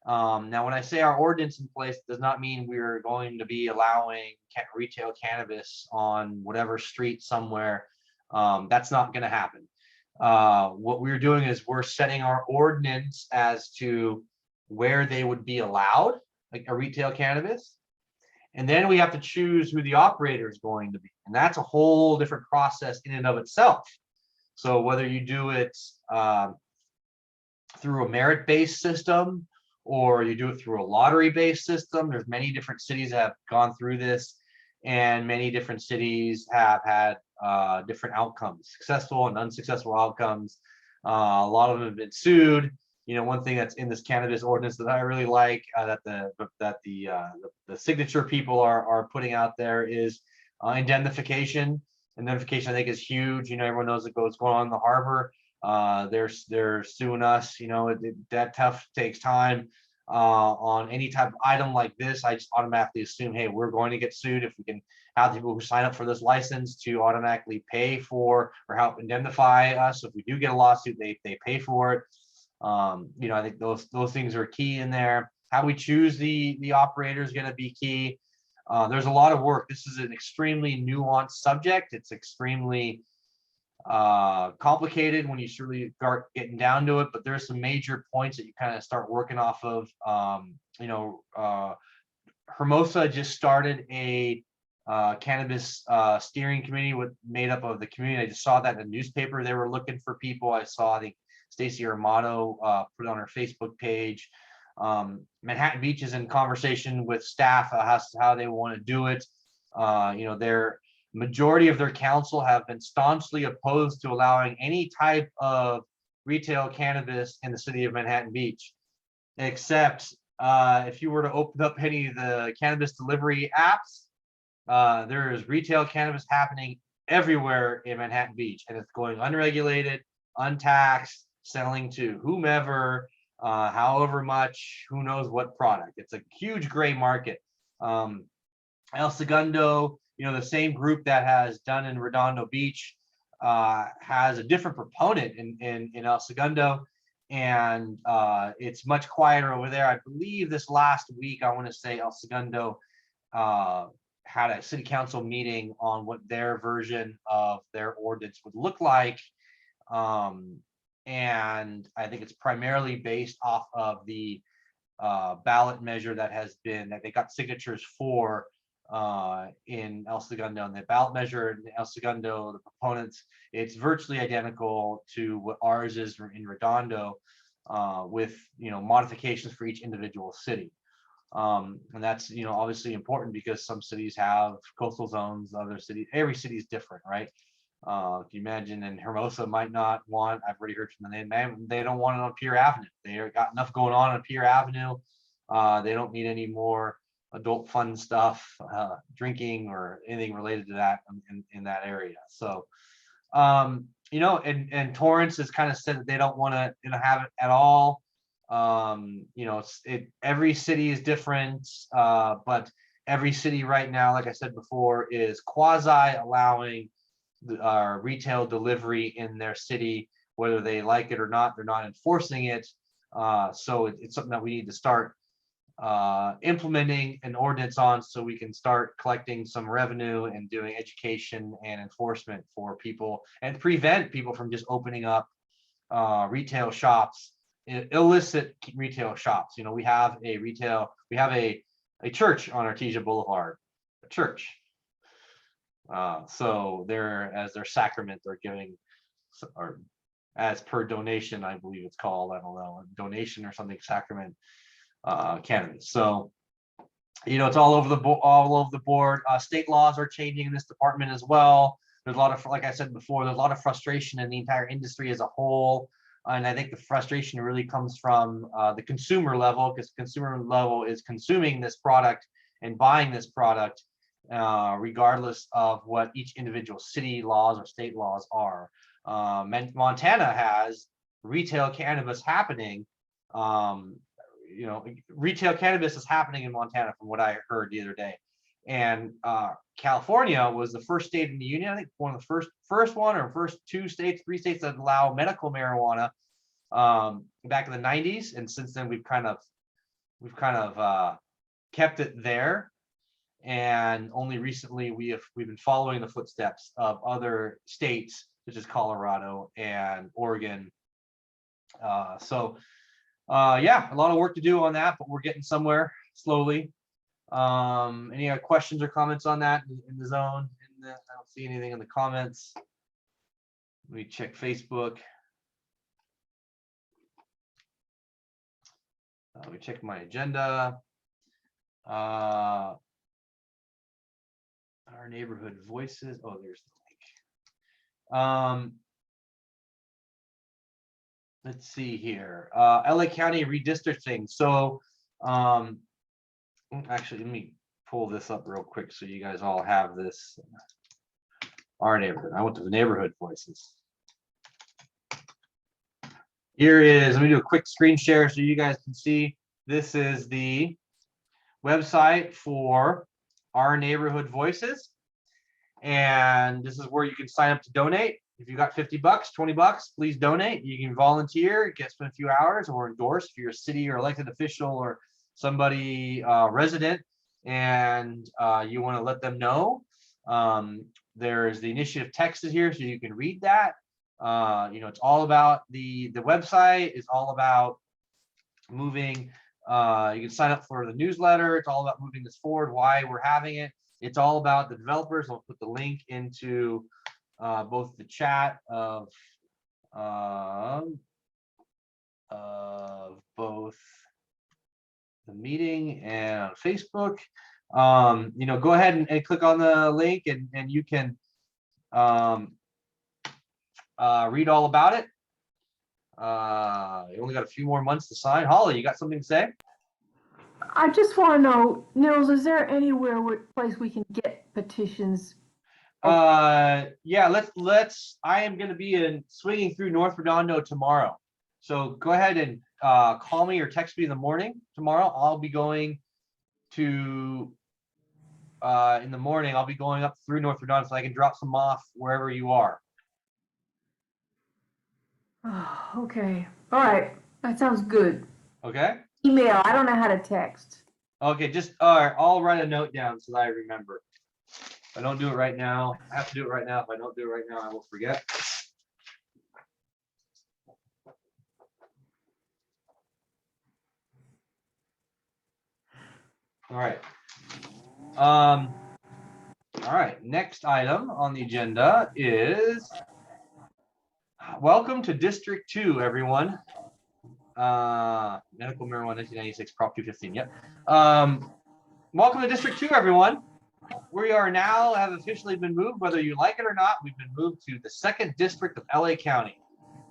Now, when I say our ordinance in place, it does not mean we're going to be allowing retail cannabis on whatever street somewhere. That's not going to happen. What we're doing is we're setting our ordinance as to where they would be allowed, like a retail cannabis. And then we have to choose who the operator is going to be. And that's a whole different process in and of itself. So whether you do it through a merit-based system, or you do it through a lottery-based system, there's many different cities that have gone through this, and many different cities have had different outcomes, successful and unsuccessful outcomes. A lot of them have been sued. One thing that's in this cannabis ordinance that I really like, that the signature people are putting out there, is indemnification. Indemnification, I think, is huge. Everyone knows what's going on in the harbor. They're suing us. That tough takes time. On any type of item like this, I just automatically assume, hey, we're going to get sued. If we can have people who sign up for this license to automatically pay for or help indemnify us, if we do get a lawsuit, they pay for it. I think those things are key in there. How we choose the operator is going to be key. There's a lot of work. This is an extremely nuanced subject. It's extremely complicated when you really start getting down to it, but there's some major points that you kind of start working off of. Hermosa just started a cannabis steering committee made up of the community. I just saw that in the newspaper. They were looking for people. I saw, I think Stacy Armato put it on her Facebook page. Manhattan Beach is in conversation with staff as to how they want to do it. Their majority of their council have been staunchly opposed to allowing any type of retail cannabis in the city of Manhattan Beach, except if you were to open up any of the cannabis delivery apps, there is retail cannabis happening everywhere in Manhattan Beach, and it's going unregulated, untaxed, selling to whomever, however much, who knows what product. It's a huge gray market. El Segundo, the same group that has done in Redondo Beach, has a different proponent in El Segundo, and it's much quieter over there. I believe this last week, I want to say El Segundo had a city council meeting on what their version of their ordinance would look like. And I think it's primarily based off of the ballot measure that they got signatures for in El Segundo. And the ballot measure in El Segundo, the proponents, it's virtually identical to what ours is in Redondo, with modifications for each individual city. And that's, obviously important because some cities have coastal zones, other cities, every city is different, right? If you imagine, and Hermosa might not want, I've already heard from the name, man, they don't want it on Pier Avenue. They got enough going on Pier Avenue. They don't need any more adult fun stuff, drinking or anything related to that in that area. So, and Torrance has kind of said that they don't want to, have it at all. Every city is different, but every city right now, like I said before, is quasi allowing retail delivery in their city, whether they like it or not. They're not enforcing it. So it's something that we need to start implementing an ordinance on, so we can start collecting some revenue and doing education and enforcement for people and prevent people from just opening up retail shops, illicit retail shops. We have a church on Artesia Boulevard, a church. So as their sacrament, they're giving, or as per donation, I believe it's called, I don't know, a donation or something, sacrament, cannabis. So, it's all over the board. State laws are changing in this department as well. There's a lot of, like I said before, there's a lot of frustration in the entire industry as a whole. And I think the frustration really comes from the consumer level, because consumer level is consuming this product and buying this product, regardless of what each individual city laws or state laws are. Montana has retail cannabis happening. Retail cannabis is happening in Montana, from what I heard the other day. And California was the first state in the union, I think one of the first 2 states, 3 states that allow medical marijuana back in the 90s. And since then we've kind of kept it there. And only recently we've been following the footsteps of other states such as Colorado and Oregon. Yeah, a lot of work to do on that, but we're getting somewhere slowly. Any other questions or comments on that in the zone? I don't see anything in the comments. Let me check Facebook. Let me check my agenda. Our neighborhood voices. Oh, there's the link. Let's see here. LA County redistricting. So actually, let me pull this up real quick so you guys all have this. Our neighborhood. I went to the neighborhood voices. Here is, let me do a quick screen share so you guys can see. This is the website for Our Neighborhood Voices. And this is where you can sign up to donate. If you got $50, $20, please donate. You can volunteer, spend a few hours, or endorse if you're a city or elected official or somebody resident, and you want to let them know. There's the initiative text is here, so you can read that. It's all about the website is all about moving. You can sign up for the newsletter. It's all about moving this forward, why we're having it. It's all about the developers. I'll put the link into both the chat of both the meeting and on Facebook. Go ahead and click on the link, and you can read all about it. You only got a few more months to sign. Holly, you got something to say? I just want to know, Nils, is there place we can get petitions? Yeah, let's I am going to be swinging through North Redondo tomorrow, so go ahead and call me or text me in the morning tomorrow. I'll be going to in the morning. I'll be going up through North Redondo so I can drop some off wherever you are. Oh, okay. All right. That sounds good. Okay. Email. I don't know how to text. Okay, just all right. I'll write a note down so that I remember. If I don't do it right now, I have to do it right now. If I don't do it right now, I will forget. All right. All right. Next item on the agenda is welcome to District 2, everyone. Medical marijuana 1996, Prop 215. Yep. Welcome to District 2, everyone. We are now have officially been moved, whether you like it or not. We've been moved to the 2nd District of LA County.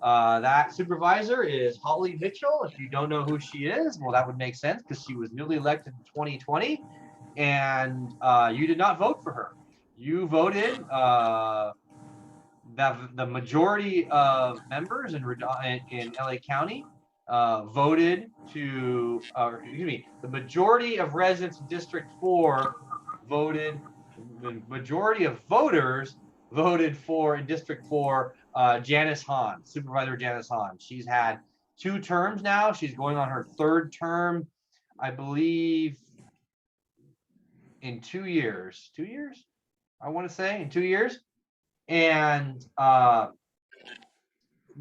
That supervisor is Holly Mitchell. If you don't know who she is, well, that would make sense because she was newly elected in 2020, and you did not vote for her. You voted that the majority of members in LA County voted to, excuse me, the majority of residents in District 4 voted, the majority of voters voted for in District 4 Janice Hahn, Supervisor Janice Hahn. She's had 2 terms now. She's going on her 3rd term, I believe, in 2 years. 2 years, I want to say, in 2 years. And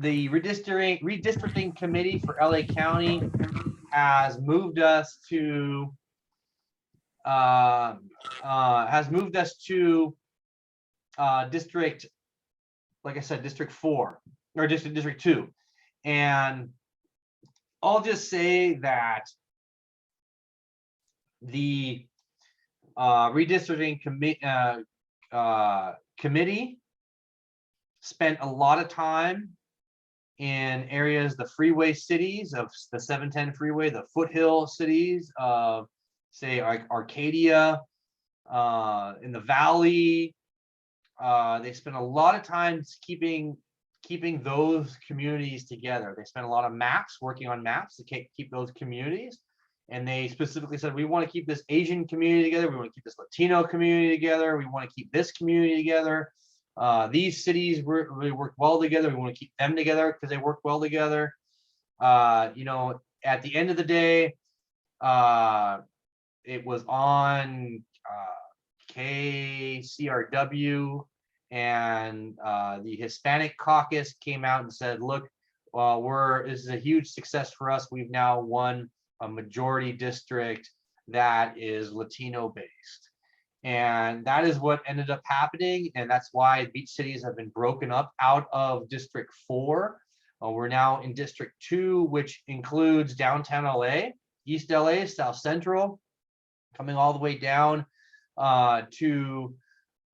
the redistricting committee for LA County has moved us to district, like I said, District 4 or District 2. And I'll just say that the redistricting committee spent a lot of time in areas, the freeway cities of the 710 freeway, the foothill cities of, say, like Arcadia, in the valley. They spent a lot of time keeping those communities together. They spent a lot of maps, working on maps to keep those communities. And they specifically said, we want to keep this Asian community together. We want to keep this Latino community together. We want to keep this community together. These cities really work well together. We want to keep them together because they work well together. You know, at the end of the day, it was on KCRW, and the Hispanic Caucus came out and said, look, this is a huge success for us. We've now won a majority district that is Latino based. And that is what ended up happening. And that's why beach cities have been broken up out of District 4. We're now in District 2, which includes downtown LA, East LA, South Central, coming all the way down to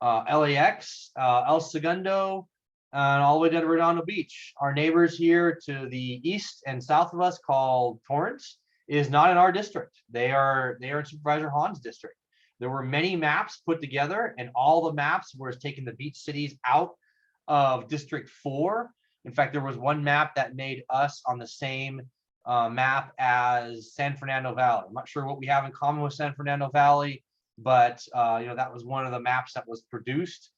LAX, El Segundo, and all the way down to Redondo Beach. Our neighbors here to the east and south of us, called Torrance, is not in our district. They are in Supervisor Hahn's district. There were many maps put together, and all the maps were taking the beach cities out of District 4. In fact, there was one map that made us on the same map as San Fernando Valley. I'm not sure what we have in common with San Fernando Valley, but you know, that was one of the maps that was produced.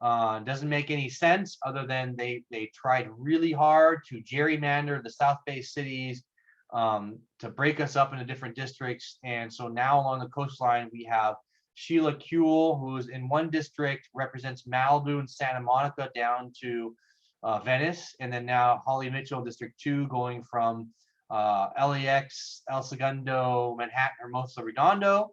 Doesn't make any sense other than they tried really hard to gerrymander the South Bay cities to break us up into different districts. And so now along the coastline, we have Sheila Kuehl, who's in one district, represents Malibu and Santa Monica down to Venice. And then now Holly Mitchell, District 2, going from LAX, El Segundo, Manhattan, Hermosa, Redondo.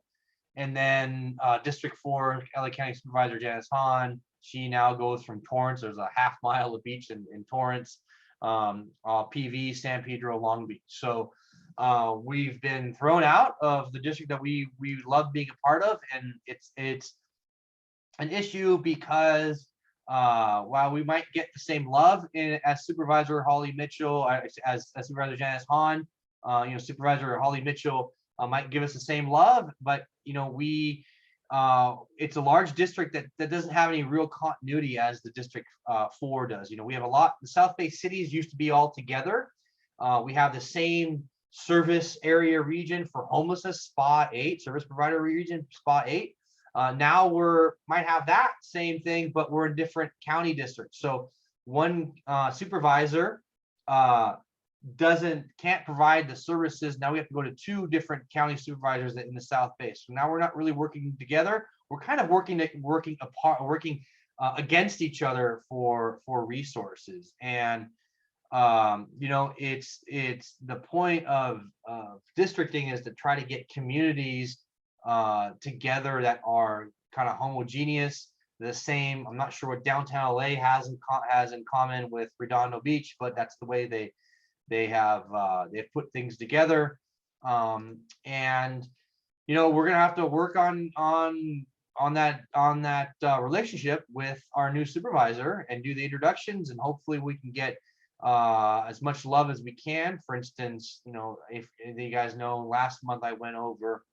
And then District 4, LA County Supervisor Janice Hahn, she now goes from Torrance. There's a half mile of beach in Torrance, PV, San Pedro, Long Beach. So we've been thrown out of the district that we love being a part of, and it's an issue because while we might get the same love as Supervisor Holly Mitchell, as Supervisor Janice Hahn, you know, Supervisor Holly Mitchell might give us the same love, but you know, it's a large district that doesn't have any real continuity as the District 4 does. You know, we have a lot. The South Bay cities used to be all together. We have the same service area region for homelessness, SPA 8, service provider region, SPA 8. Now might have that same thing, but we're in different county districts. So one supervisor can't provide the services. Now we have to go to 2 different county supervisors in the South Bay. So now we're not really working together. We're kind of working against each other for resources. And you know, it's the point of districting is to try to get communities together that are kind of homogeneous, the same. I'm not sure what downtown LA has in common with Redondo Beach, but that's the way they've put things together. And we're gonna have to work on that relationship with our new supervisor and do the introductions, and hopefully we can get as much love as we can. For instance, if you guys know, last month I went over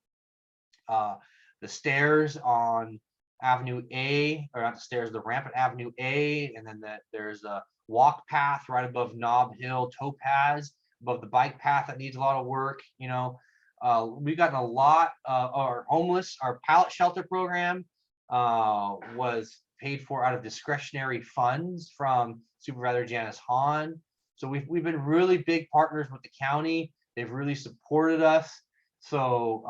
the stairs on Avenue A, or not the stairs, the ramp at Avenue A, and then there's a walk path right above Knob Hill Topaz, above the bike path that needs a lot of work. We've gotten a lot. Our pallet shelter program was paid for out of discretionary funds from Supervisor Janice Hahn. So we've been really big partners with the county. They've really supported us. So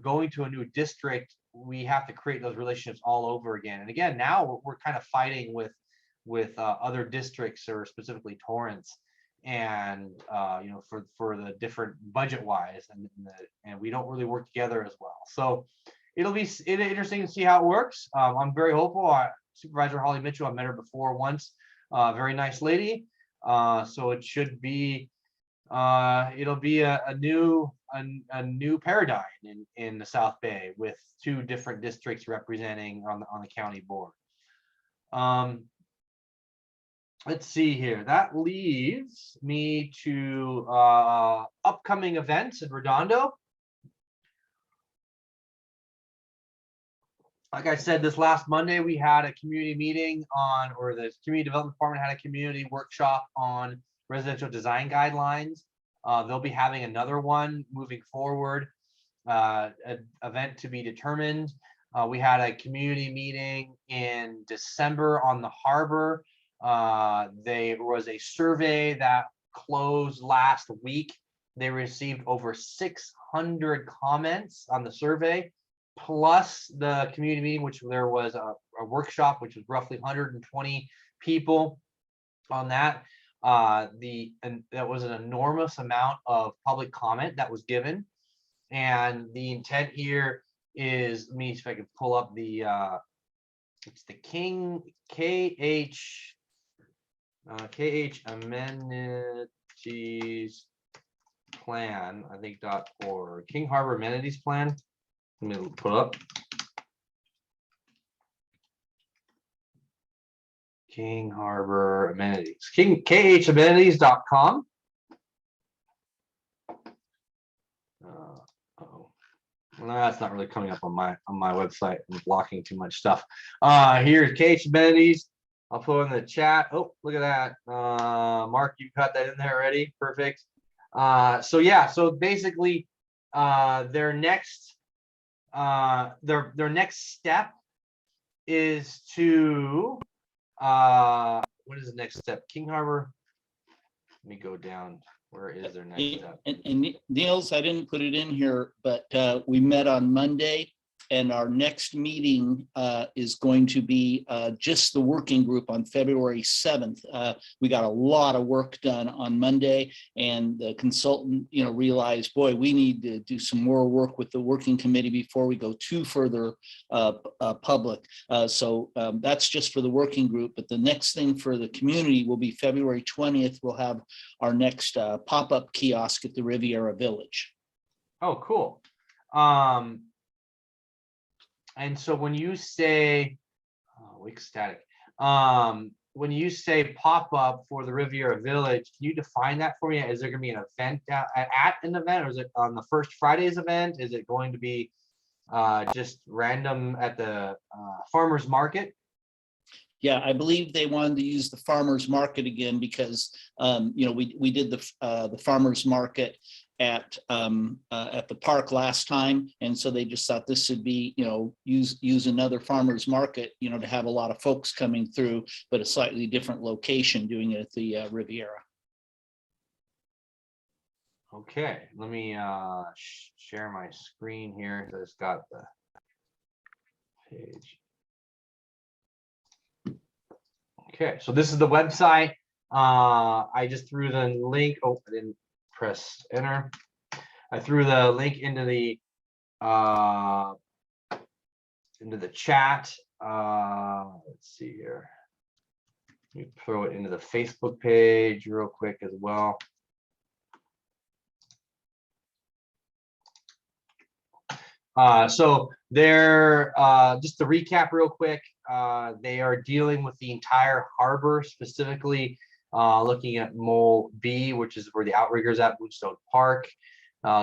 going to a new district, we have to create those relationships all over again. And again, now we're kind of fighting with other districts, or specifically Torrance, and for the different budget wise, and we don't really work together as well. So it'll be interesting to see how it works. I'm very hopeful. Supervisor Holly Mitchell, I've met her before once. Very nice lady. So it should be it'll be a new paradigm in the South Bay, with 2 different districts representing on the county board. Let's see here. That leads me to upcoming events in Redondo. Like I said, this last Monday, we had a community meeting or the Community Development Department had a community workshop on residential design guidelines. They'll be having another one moving forward, an event to be determined. We had a community meeting in December on the harbor. There was a survey that closed last week. They received over 600 comments on the survey, plus the community meeting, which there was a workshop, which was roughly 120 people on that. That was an enormous amount of public comment that was given. And the intent here is, let me see if I can pull up the it's the KH amenities plan, I think .org, King Harbor amenities plan. Let me pull up King Harbor amenities, khamenities.com. No, that's not really coming up on my website. I'm blocking too much stuff. Here's KH amenities. I'll put in the chat. Oh, look at that. Mark, you got that in there already. Perfect. So yeah, so basically their next step is to what is the next step? King Harbor. Let me go down. Where is their next step? And Niels, I didn't put it in here, but we met on Monday, and our next meeting is going to be just the working group on February 7th. We got a lot of work done on Monday, and the consultant, realized, boy, we need to do some more work with the working committee before we go too further public. So that's just for the working group. But the next thing for the community will be February 20th. We'll have our next pop-up kiosk at the Riviera Village. Oh, cool. And so when you say, ecstatic, when you say pop-up for the Riviera Village, can you define that for me? Is there going to be an event at an event, or is it on the first Friday's event? Is it going to be just random at the farmer's market? Yeah, I believe they wanted to use the farmer's market again because we did the farmer's market at the park last time, and so they just thought this would be use another farmer's market to have a lot of folks coming through, but a slightly different location, doing it at the Riviera. Okay, let me share my screen here. So it's got the page. Okay, so this is the website. I just threw the link. Oh, I didn't press enter. I threw the link into the chat. Let's see here. Let me throw it into the Facebook page real quick as well. So they're, just to recap real quick, they are dealing with the entire harbor, specifically looking at Mole B, which is where the outrigger's at, Bluestone Park,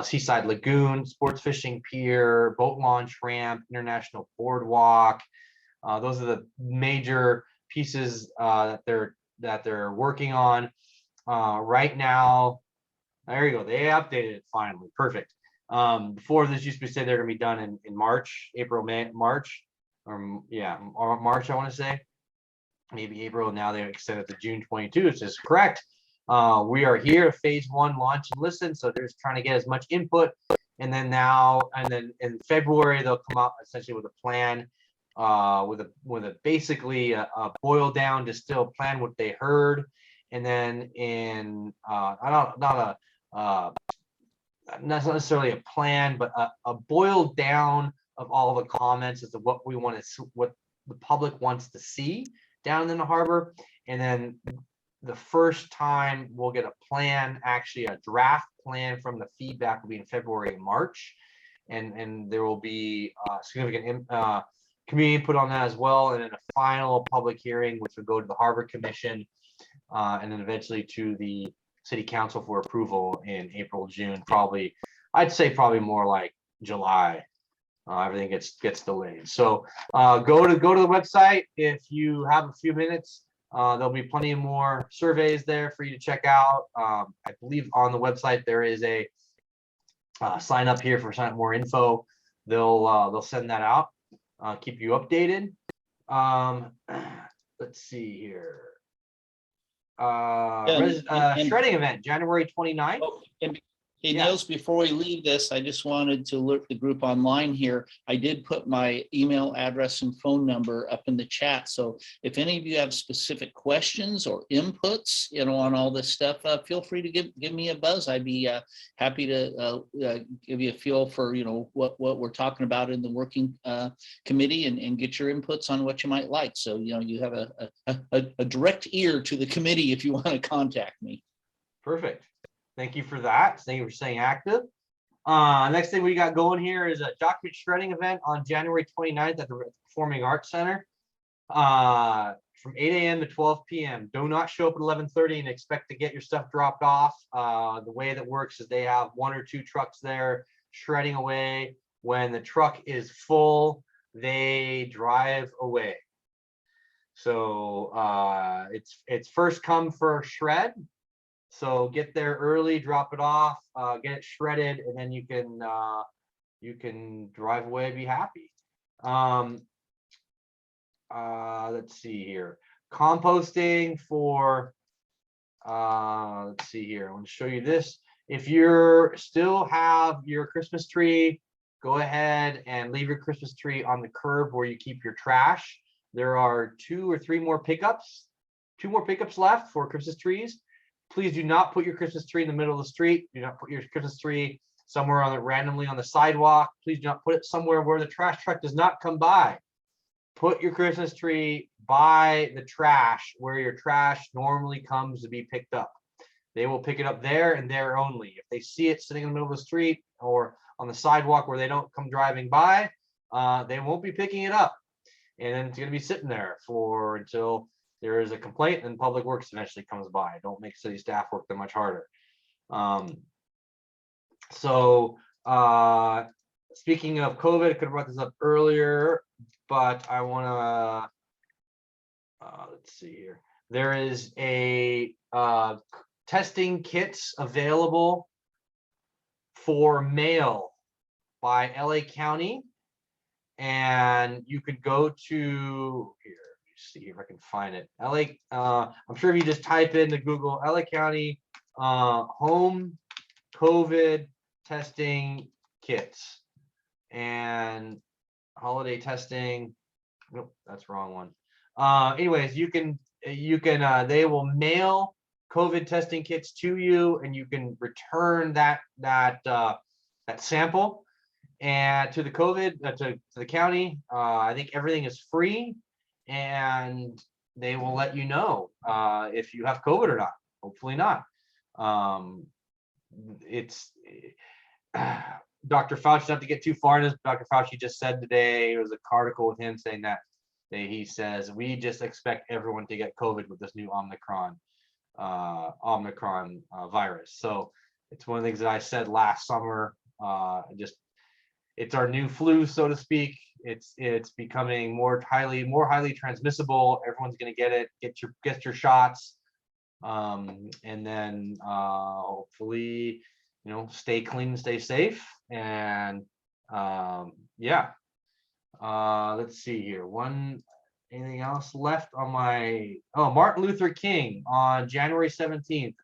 Seaside Lagoon, Sports Fishing Pier, Boat Launch Ramp, International Boardwalk. Those are the major pieces that they're working on right now. There you go. They updated it finally. Perfect. Before this used to be said they're gonna be done in March, April, May, March, or March, I want to say. Maybe April. Now they extended to June 22, which is correct. We are here, phase 1 launch and listen. So they're just trying to get as much input. And then in February, they'll come out essentially with a plan, with a basically a boiled down, distilled plan, what they heard. And then not necessarily a plan, but a boiled down of all the comments as to what we want to, what the public wants to see down in the harbor. And then the first time we'll get a plan, actually a draft plan from the feedback will be in February and March. And there will be significant community input on that as well. And then a final public hearing, which will go to the Harbor Commission, and then eventually to the City Council for approval in April, June, probably, I'd say probably more like July. Everything gets delayed. So go to the website if you have a few minutes. There'll be plenty of more surveys there for you to check out. I believe on the website there is a sign up here for sign up more info. They'll send that out. Keep you updated. Let's see here. Shredding event, January 29th. Oh, and hey, Yeah. Niels, before we leave this, I just wanted to alert the group online here. I did put my email address and phone number up in the chat. So if any of you have specific questions or inputs, on all this stuff, feel free to give me a buzz. I'd be happy to give you a feel for, what we're talking about in the working committee and get your inputs on what you might like. So, you have a direct ear to the committee if you want to contact me. Perfect. Thank you for that. Thank you for staying active. Next thing we got going here is a document shredding event on January 29th at the Performing Arts Center from 8 a.m. to 12 p.m. Do not show up at 11:30 and expect to get your stuff dropped off. The way that works is they have 1 or 2 trucks there shredding away. When the truck is full, they drive away. So it's first come, first shred. So get there early, drop it off, get it shredded, and then you can drive away, be happy. Let's see here. Composting for, let's see here. I want to show you this. If you're still have your Christmas tree, go ahead and leave your Christmas tree on the curb where you keep your trash. There are 2 or 3 more pickups, 2 more pickups left for Christmas trees. Please do not put your Christmas tree in the middle of the street. Do not put your Christmas tree somewhere randomly on the sidewalk. Please do not put it somewhere where the trash truck does not come by. Put your Christmas tree by the trash where your trash normally comes to be picked up. They will pick it up there and there only. If they see it sitting in the middle of the street or on the sidewalk where they don't come driving by, they won't be picking it up. And then it's going to be sitting there until there is a complaint, and Public Works eventually comes by. Don't make city staff work that much harder. Speaking of COVID, I could have brought this up earlier, but I want to, let's see here. There is a testing kits available for mail by LA County. And you could go to here. See if I can find it. LA, I'm sure if you just type into Google LA County home COVID testing kits and holiday testing. Nope, that's the wrong one. Anyways, you can they will mail COVID testing kits to you, and you can return that sample and to the COVID to the county. I think everything is free. And they will let you know if you have COVID or not. Hopefully not. Dr. Fauci, not to get too far into this, Dr. Fauci just said today, there was an article with him saying that he says, we just expect everyone to get COVID with this new Omicron virus. So it's one of the things that I said last summer. It's our new flu, so to speak. It's becoming more highly transmissible. Everyone's going to get it. Get your shots, and then hopefully, stay clean, stay safe, and yeah. Let's see here. Anything else left on my? Oh, Martin Luther King on January 17th,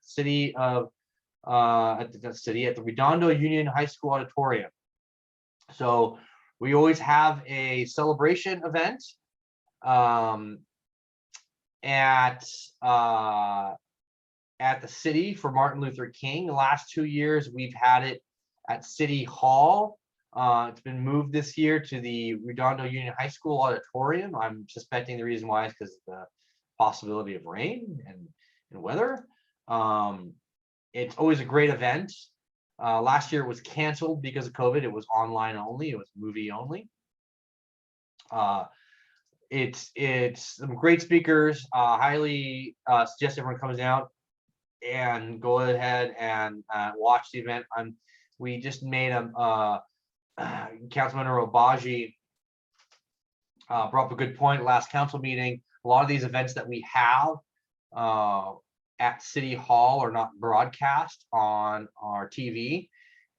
at the Redondo Union High School auditorium. So we always have a celebration event at the city for Martin Luther King. The last 2 years we've had it at City Hall. It's been moved this year to the Redondo Union High School auditorium. I'm suspecting the reason why is because of the possibility of rain and weather. It's always a great event. Last year it was canceled because of COVID. It was online only. It was movie only. It's some great speakers. Highly suggest everyone comes out and go ahead and watch the event. We just made Councilmember Obaji brought up a good point last council meeting. A lot of these events that we have at City Hall are not broadcast on our TV.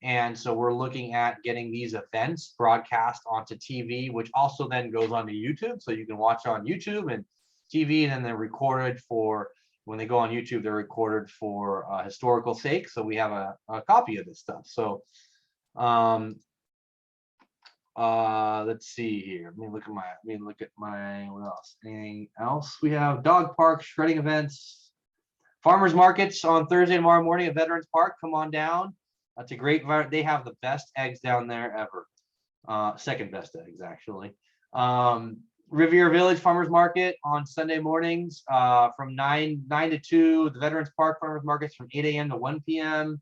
And so we're looking at getting these events broadcast onto TV, which also then goes onto YouTube. So you can watch on YouTube and TV, and then they're recorded for, when they go on YouTube, they're recorded for historical sake. So we have a copy of this stuff. So let's see here. Let me look at my, what else? Anything else? We have dog parks, shredding events, farmers markets on Thursday tomorrow morning at Veterans Park. Come on down. That's a great, they have the best eggs down there ever. Second best eggs, actually. Riviera Village Farmers Market on Sunday mornings from 9 to 2. The Veterans Park Farmers Markets from 8 a.m. to 1 p.m.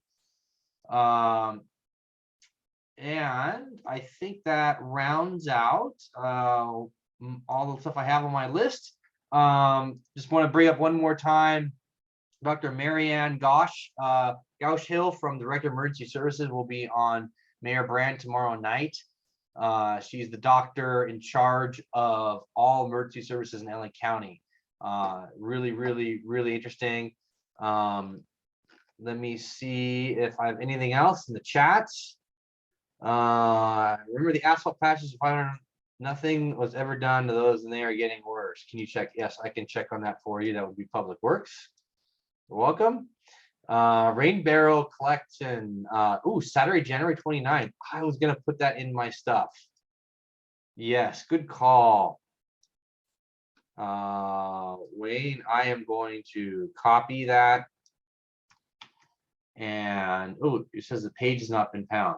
And I think that rounds out all the stuff I have on my list. Just want to bring up one more time, Dr. Marianne Gauch-Hill from the Director of Emergency Services will be on Mayor Brand tomorrow night. She's the doctor in charge of all emergency services in LA County. Really, really, really interesting. Let me see if I have anything else in the chats. Remember the asphalt patches, nothing was ever done to those and they are getting worse. Can you check? Yes, I can check on that for you. That would be Public Works. You're welcome. Rain barrel collection. Saturday, January 29th. I was gonna put that in my stuff. Yes, good call. Wayne, I am going to copy that. And it says the page has not been found.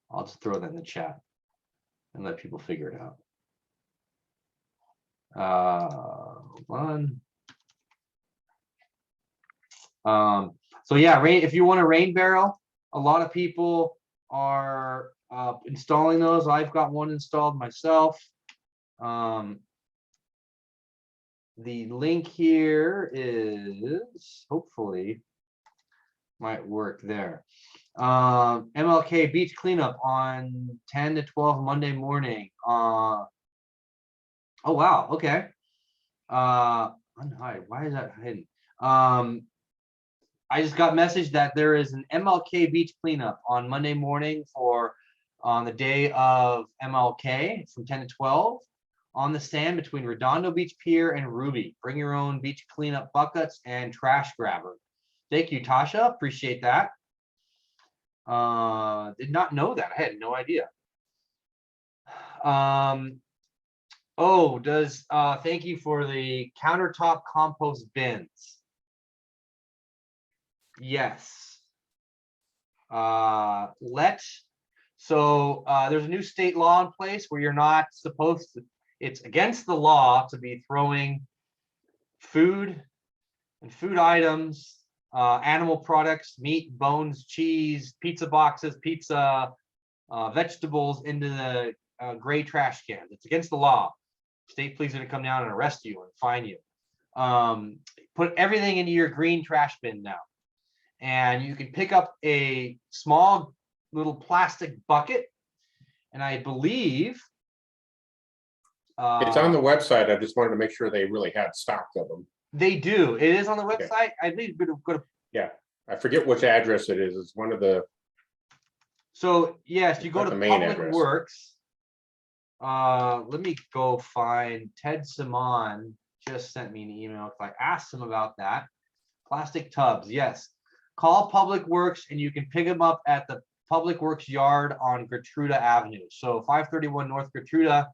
I'll just throw that in the chat and let people figure it out. Hold on. So yeah, if you want a rain barrel, a lot of people are installing those. I've got one installed myself. The link here is hopefully might work there. MLK beach cleanup on 10 to 12 Monday morning. Oh wow, okay. Unhide, why is that hidden? I just got message that there is an MLK beach cleanup on Monday morning on the day of MLK from 10 to 12 on the sand between Redondo Beach Pier and Ruby. Bring your own beach cleanup buckets and trash grabber. Thank you, Tasha. Appreciate that. Did not know that. I had no idea. Thank you for the countertop compost bins. Yes. There's a new state law in place where you're not supposed to, it's against the law to be throwing food and food items animal products, meat, bones, cheese, pizza boxes, pizza, vegetables into the gray trash cans. It's against the law. State police are gonna come down and arrest you and fine you. Put everything into your green trash bin now. And you can pick up a small little plastic bucket. And I believe It's on the website. I just wanted to make sure they really had stock of them. they do. It is on the Okay. website. I believe go to Yeah, I forget which address it is. It's one of the, so yes, you go Not to the main Public address. Works. Let me go find Ted Simon just sent me an email. If I asked him about that. Plastic tubs, yes. Call Public Works and you can pick them up at the Public Works yard on Gertruda Avenue. So 531 North Gertruda.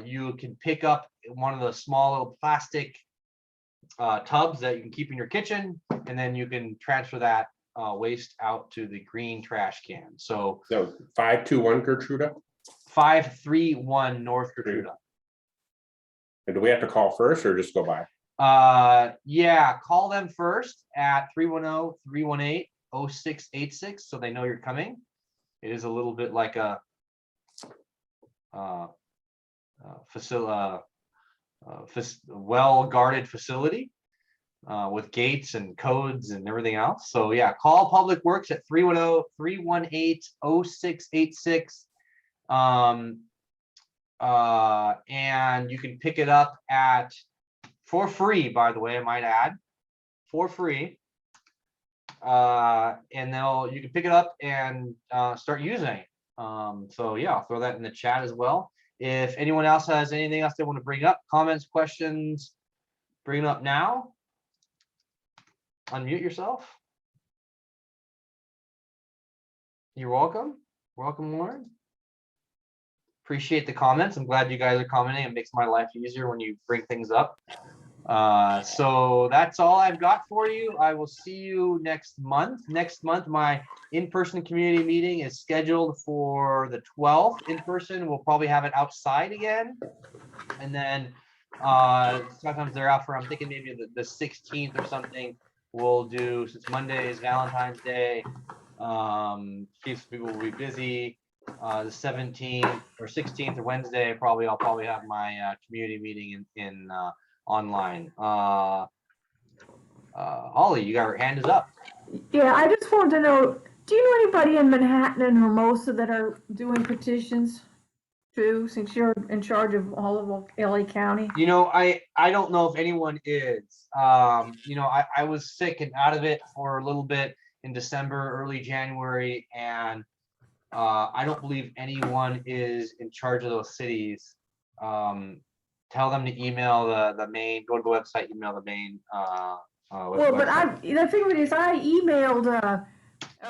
You can pick up one of the small little plastic tubs that you can keep in your kitchen, and then you can transfer that waste out to the green trash can. So 521 Gertruda. 531 North Gertruda. And do we have to call first or just go by? Yeah, call them first at 310-318-0686 so they know you're coming. It is a little bit like a well-guarded facility with gates and codes and everything else. So yeah, call Public Works at 310-318-0686. And you can pick it up for free, by the way, I might add, for free. And you can pick it up and start using it. So yeah, I'll throw that in the chat as well. If anyone else has anything else they want to bring up, comments, questions, bring it up now. Unmute yourself. You're welcome. Welcome, Lauren. Appreciate the comments. I'm glad you guys are commenting. It makes my life easier when you bring things up. So that's all I've got for you. I will see you next month. Next month, my in-person community meeting is scheduled for the 12th in person. We'll probably have it outside again. And then sometimes thereafter, I'm thinking maybe the 16th or something, we'll do, since Monday is Valentine's Day, people will be busy. The 17th or 16th or Wednesday, I'll probably have my community meeting in online. Holly, you got her hand is up. Yeah, I just wanted to know, do you know anybody in Manhattan and Hermosa that are doing petitions too, since you're in charge of all of LA County? You know, I don't know if anyone is. You know, I was sick and out of it for a little bit in December, early January, and I don't believe anyone is in charge of those cities. Tell them to email the main, go to the website, email the main. Well, but the thing is, I emailed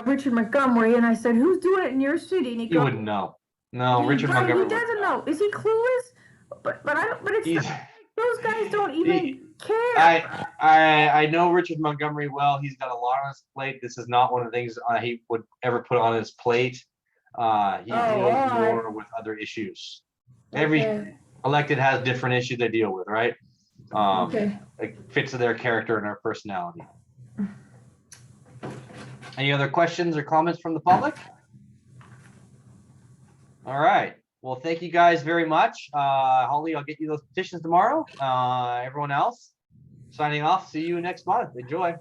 Richard Montgomery and I said, "Who's doing it in your city?" And he You goes, wouldn't know. No, Richard right, Montgomery. he doesn't know. Is he clueless? But I don't. But it's those guys don't even care. I know Richard Montgomery well. He's got a lot on his plate. This is not one of the things he would ever put on his plate. He deals more with other issues. Every elected has different issues they deal with, right? It fits to their character and their personality. Any other questions or comments from the public? All right. Well, thank you guys very much. Holly, I'll get you those petitions tomorrow. Everyone else, signing off. See you next month. Enjoy.